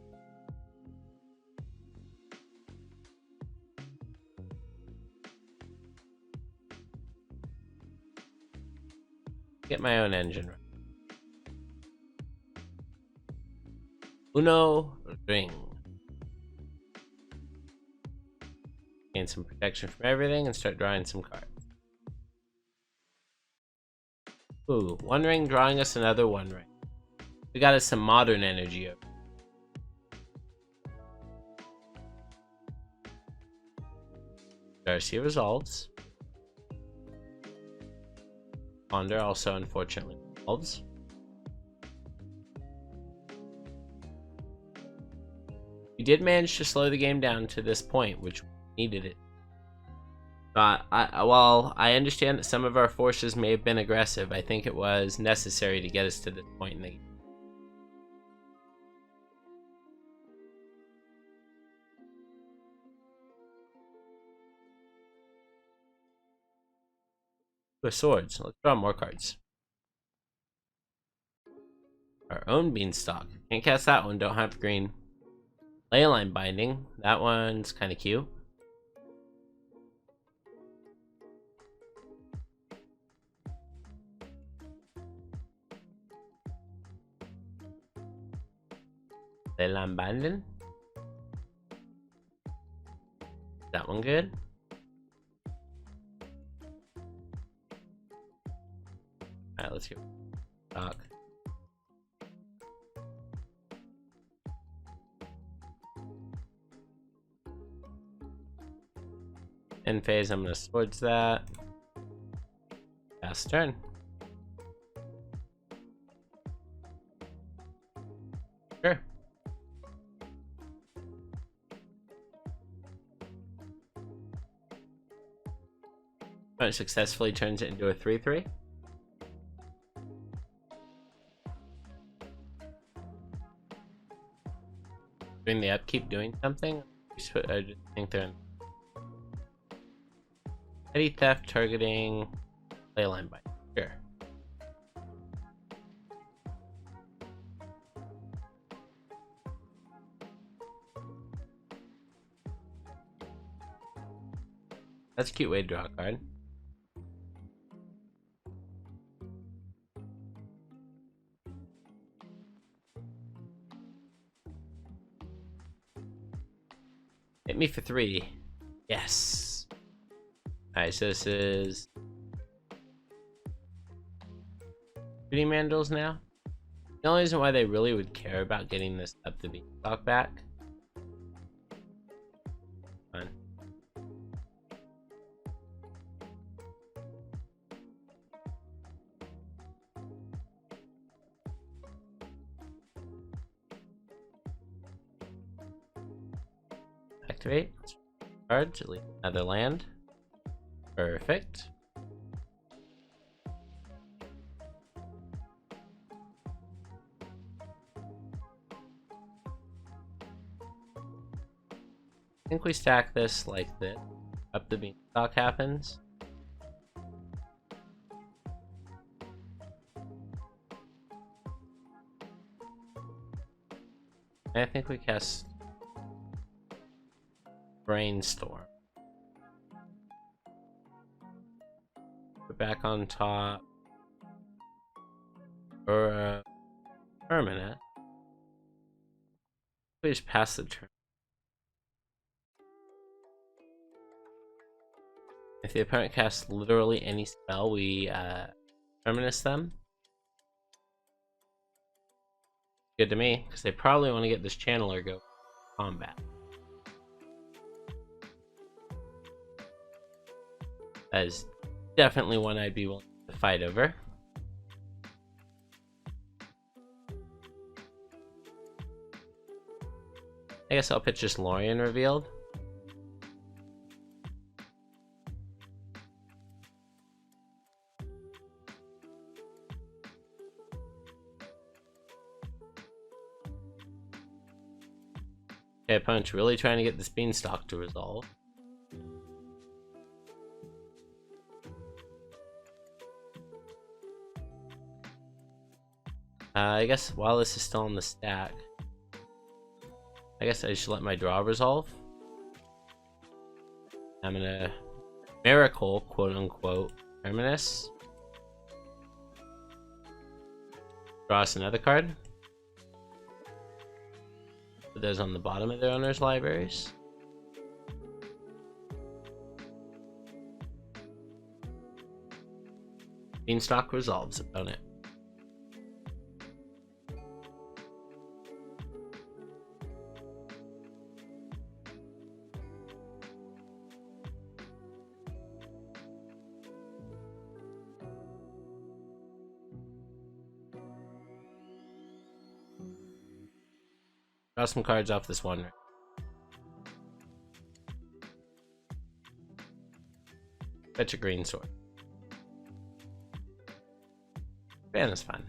Get my own engine running. Uno Ring. Gain some protection from everything and start drawing some cards. Ooh, One Ring drawing us another One Ring. We got us some modern energy. Darcy resolves. Ponder also unfortunately resolves. We did manage to slow the game down to this point, which needed it. While I understand that some of our forces may have been aggressive, I think it was necessary to get us to this point in the game. With swords, let's draw more cards. Our own Beanstalk. Can't cast that one, don't have green. Leyline Binding, that one's kind of cute. Leyline Binding. That one good? Alright, let's go. Talk. End phase, I'm gonna swords that. Pass turn. Sure. It successfully turns it into a 3/3. Doing the upkeep doing something? I just think they're in. Petty theft targeting Leyline Bite. Sure. That's a cute way to draw a card. Hit me for 3. Yes. Alright, so this is shooting mandrels now. The only reason why they really would care about getting this up the Beanstalk back. Fine. Activate. Card to leave another land. Perfect. I think we stack this like this. Up the Beanstalk happens. And I think we cast Brainstorm. Put back on top. Or permanent. We just pass the turn. If the opponent casts literally any spell, we Terminus them. Good to me, because they probably want to get this channeler go combat. That is definitely one I'd be willing to fight over. I guess I'll pitch this Lorien revealed. Okay, opponent's really trying to get this Beanstalk to resolve. I guess while this is still on the stack, I guess I should let my draw resolve. I'm gonna miracle, quote unquote, Terminus. Draw us another card. Put those on the bottom of their owner's libraries. Beanstalk resolves opponent. Draw some cards off this one. Fetch a green sword. Man is fun.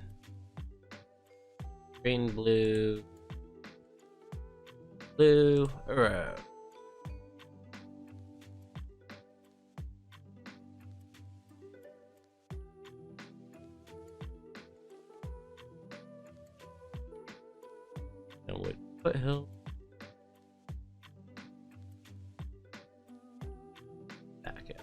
Green, blue, blue, arrow. And wood foothill. Back in.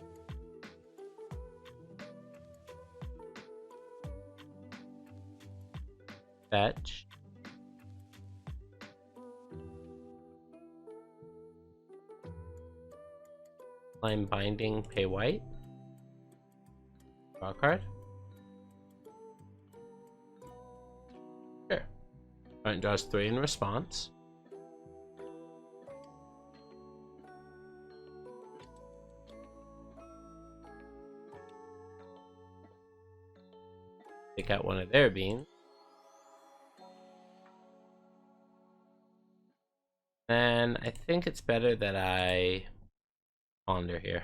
Fetch. Line binding, pay white. Draw a card. Sure. Opponent draws 3 in response. Take out one of their beans. And I think it's better that I ponder here.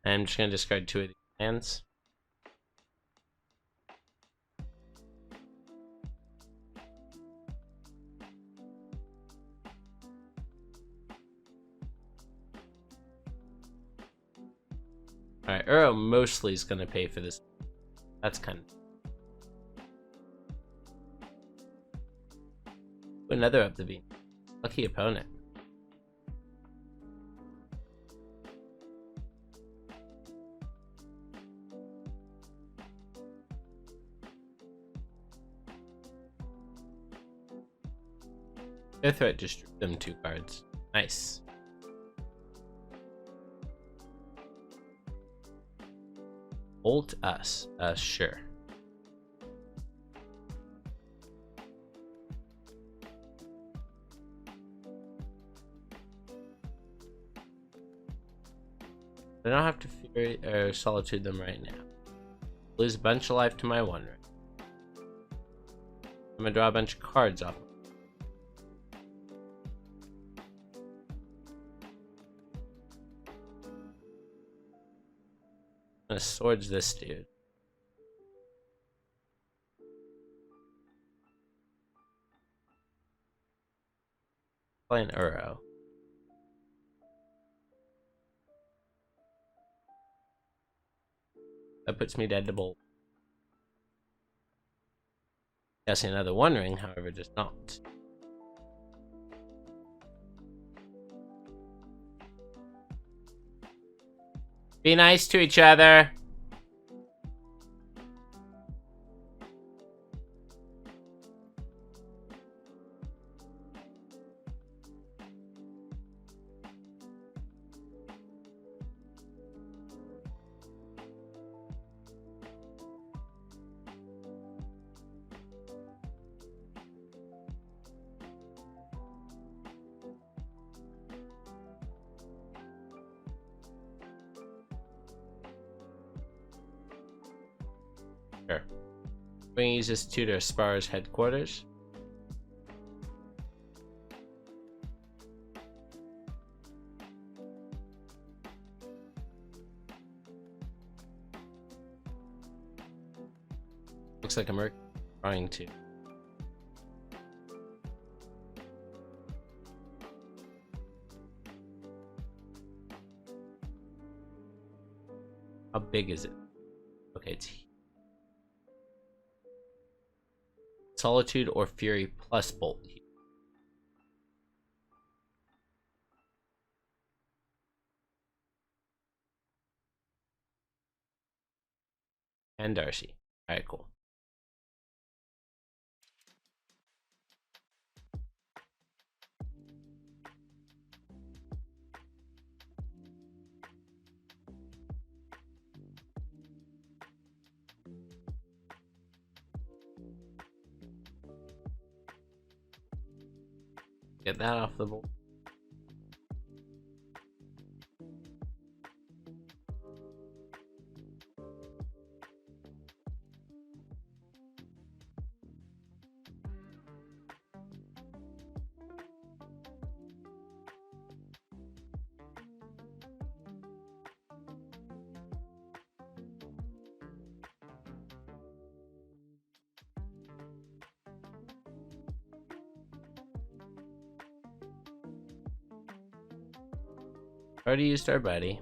I'm just going to discard 2 of these lands. Alright, Uro mostly is going to pay for this. That's kind of... Another up the beam. Lucky opponent. Their threat just drew them 2 cards. Nice. Bolt us. Sure. I don't have to Fury or Solitude them right now. Lose a bunch of life to my one. I'm gonna draw a bunch of cards off. I'm gonna swords this dude. Play an Uro. That puts me dead to bolt. Guessing another One Ring, however, does not. Be nice to each other. Sure. We're gonna use this to Spar's headquarters. Looks like I'm trying to. How big is it? Okay, it's Solitude or Fury plus Bolt. And Darcy. Alright, cool. Get that off the board. Already used our buddy.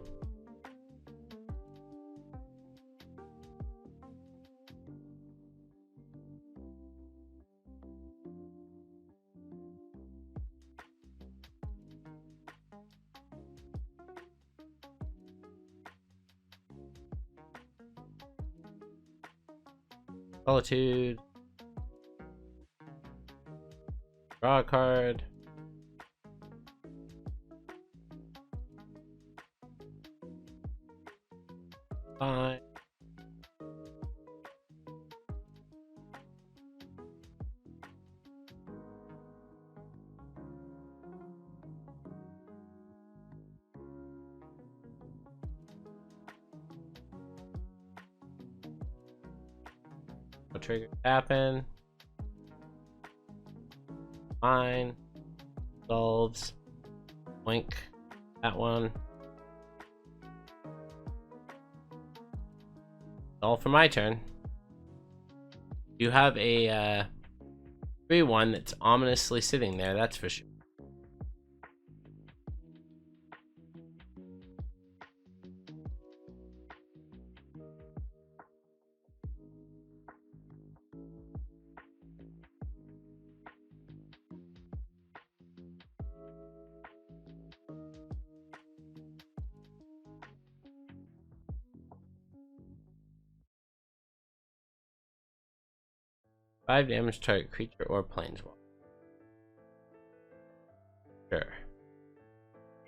Solitude. Draw a card. Fine. No trigger happen. Fine. Revolves. Blink. That one. All for my turn. You have a 3/1 that's ominously sitting there, that's for sure. Five damage to target creature or planeswalker. Sure.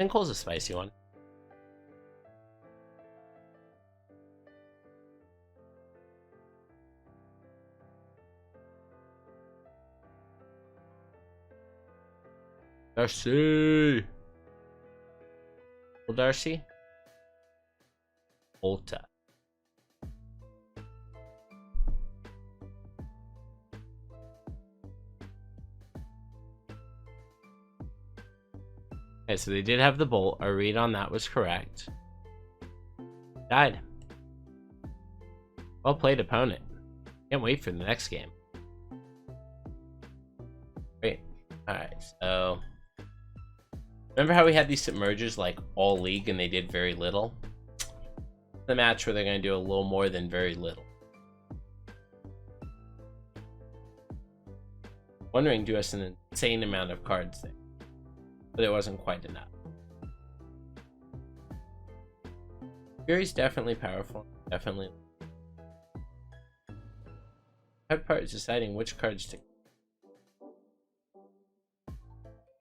Sinkhole's a spicy one. Darcy! Well, Darcy? Ulta. Okay, so they did have the bolt. Our read on that was correct. Died. Well played, opponent. Can't wait for the next game. Great. Alright, so... Remember how we had these submergers like all league and they did very little? The match where they're going to do a little more than very little. Wondering do us an insane amount of cards there. But it wasn't quite enough. Fury's definitely powerful. Definitely. Hard part is deciding which cards to.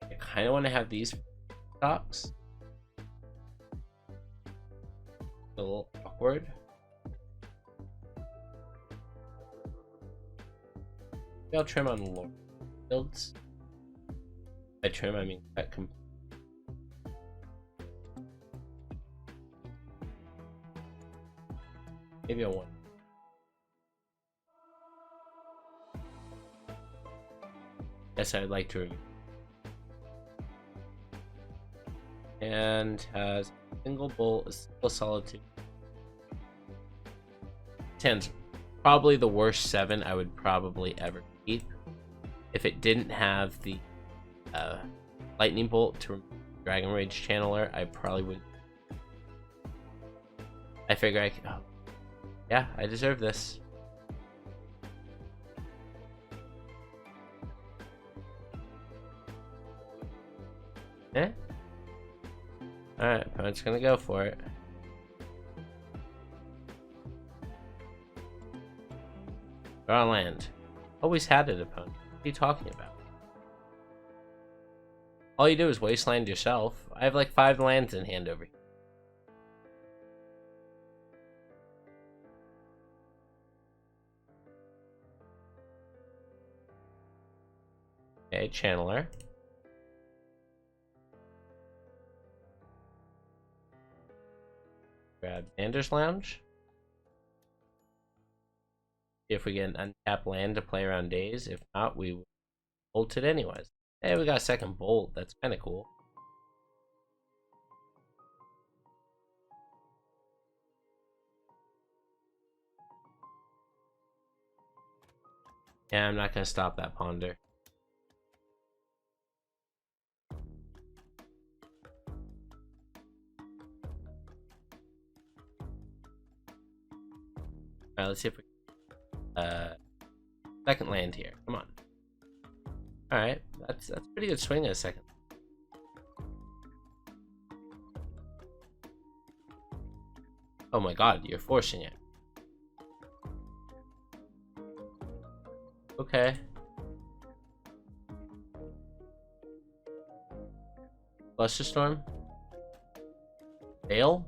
I kind of want to have these stocks. A little awkward. Maybe I'll trim on Lord builds. By trim, I mean cut complete. Maybe I want. Yes, I'd like to review. And has a single bolt, a single solitude. Ten's probably the worst 7 I would probably ever keep. If it didn't have the lightning bolt to remove Dragon Rage Channeler, I probably would. I figure I could. Oh, yeah, I deserve this. Eh? Alright, opponent's gonna go for it. Draw land. Always had it, opponent. What are you talking about? All you do is wasteland yourself. I have like 5 lands in hand over here. Okay, Channeler. Grab Anders Lounge. See if we get an untapped land to play around days. If not, we will bolt it anyways. Hey, we got a second bolt. That's kind of cool. Yeah, I'm not going to stop that ponder. Alright, let's see if we second land here. Come on. Alright, that's pretty good swing in a second. Oh my god, you're forcing it. Okay. Storm. Fail?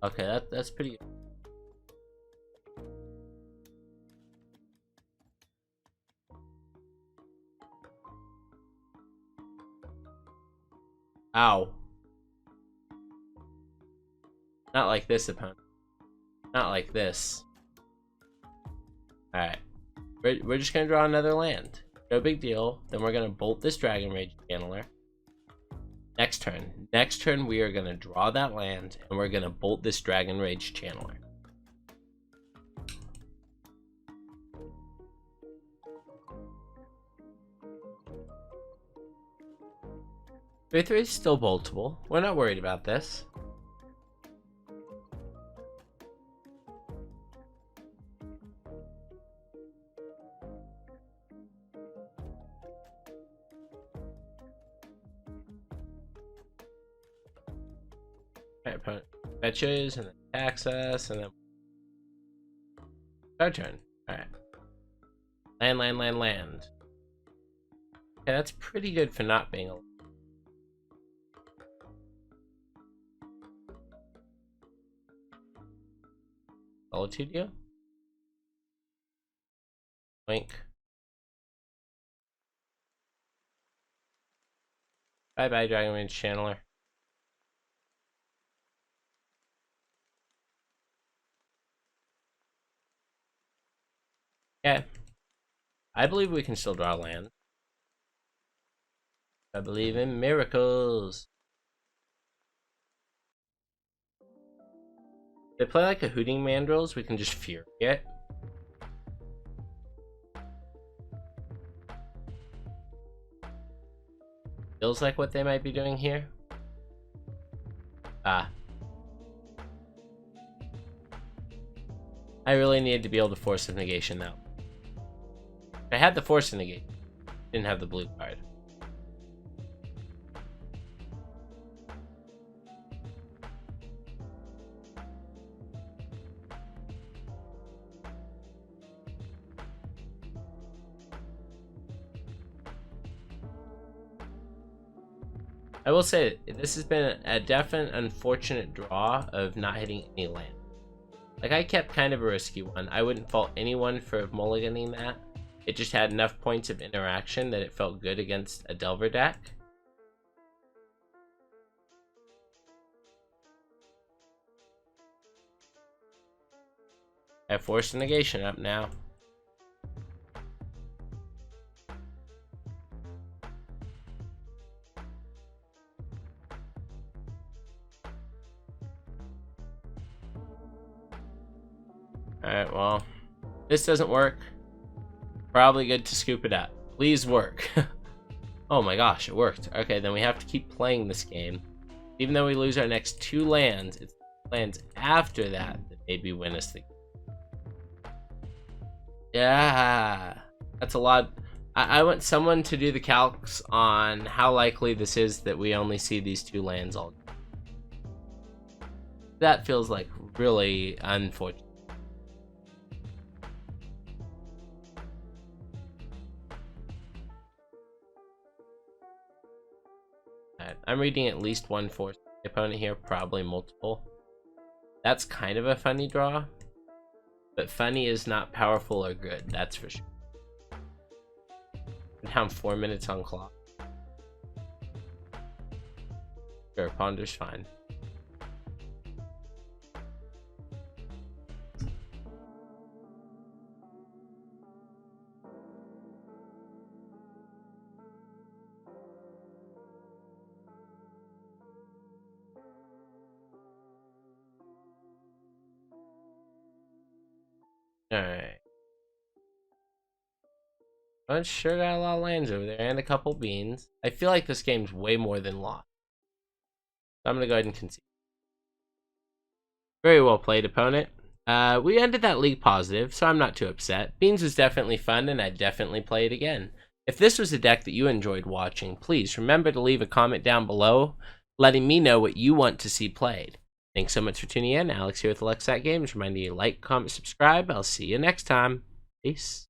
Okay, that's pretty good. Ow. Not like this, opponent. Not like this. Alright. We're just gonna draw another land. No big deal. Then we're gonna bolt this Dragon Rage Channeler. Next turn. Next turn we are gonna draw that land and we're gonna bolt this Dragon Rage Channeler. Three is still boltable. We're not worried about this. Alright, opponent fetches and then attacks us and then our turn. Alright. Land. Okay, that's pretty good for not being a Solitude you? Wink. Bye bye, Dragon Rage Channeler. Okay. I believe we can still draw land. I believe in miracles. If they play like a Hooting Mandrills, we can just Fury it. Feels like what they might be doing here. Ah. I really needed to be able to force a negation though. I had the force of negation. Didn't have the blue card. I will say, this has been a definite unfortunate draw of not hitting any land. Like, I kept kind of a risky one. I wouldn't fault anyone for mulliganing that. It just had enough points of interaction that it felt good against a Delver deck. I have Forced Negation up now. Alright, well, this doesn't work. Probably good to scoop it up. Please work. Oh my gosh, it worked. Okay, then we have to keep playing this game. Even though we lose our next 2 lands, it's lands after that maybe win us the game. Yeah, that's a lot. I want someone to do the calcs on how likely this is that we only see these 2 lands all. That feels like really unfortunate. I'm reading at least 1 force the opponent here, probably multiple. That's kind of a funny draw, but funny is not powerful or good, that's for sure. Now I'm 4 minutes on clock. Sure, Ponder's fine. Alright. I sure got a lot of lands over there and a couple beans. I feel like this game's way more than lost. So I'm gonna go ahead and concede. Very well played, opponent. We ended that league positive, so I'm not too upset. Beans was definitely fun, and I'd definitely play it again. If this was a deck that you enjoyed watching, please remember to leave a comment down below, letting me know what you want to see played. Thanks so much for tuning in. Alex here with Lexat Games, reminding you to like, comment, subscribe. I'll see you next time. Peace.